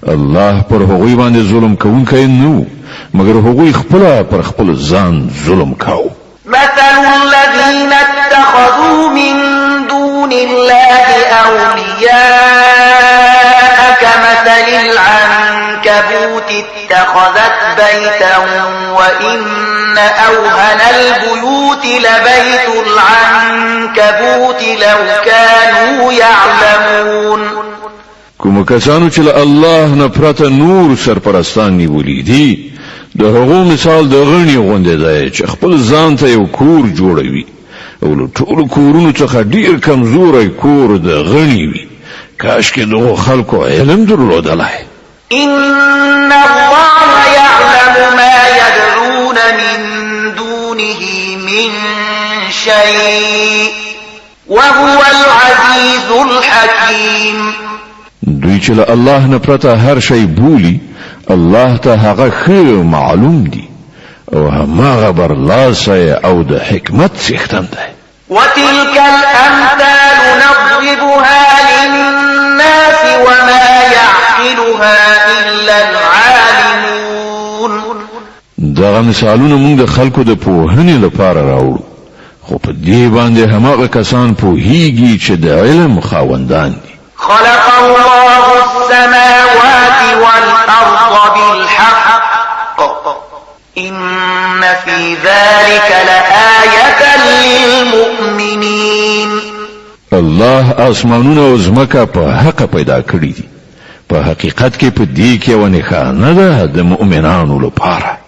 الله پر هغوی باندې ظلم کوونکی نه و مګر هغوی خپله پر خپل ځان ظلم کاوه. مثل الذين اتخذوا من دون الله أولياء كمثل العنكبوت اتخذت بيتا وإن أوهن البيوت لبيت العنكبوت لو كانوا يعلمون. کوم کسانو چې الله نه پرته نور سرپرستان نیولي دي د هغو مثال د غڼې غوندې دی چې خپل ځان ته یو کور جوړوي او له ټولو کورونو څخه ډیر کمزوری کور د غڼې وي. کاشکې دغو خلکو علم درلودلی. إن الله يعلم ما يدعون من دونه من شيء وهو العزيز الحكيم. دوی چې له الله نه پرته هر شی بولي الله ته هغه ښه معلوم دي او هماغه برلاسی او د حکمت څښتن دی. وتلك الأمثال دا مثالونه موږ د خلکو د پوهنې لپاره راوړو خو په دې باندې هماغه کسان پوهیږي چې د علم خاوندان دي. خلق الله السماوات والأرض بالحق إن في ذلك لآية للمؤمنين. الله آسمانونه او ځمکه په حق پیدا کړی دي. په حقیقت کې په دې کې ونه ښه نه ده د مؤمنانو لپاره.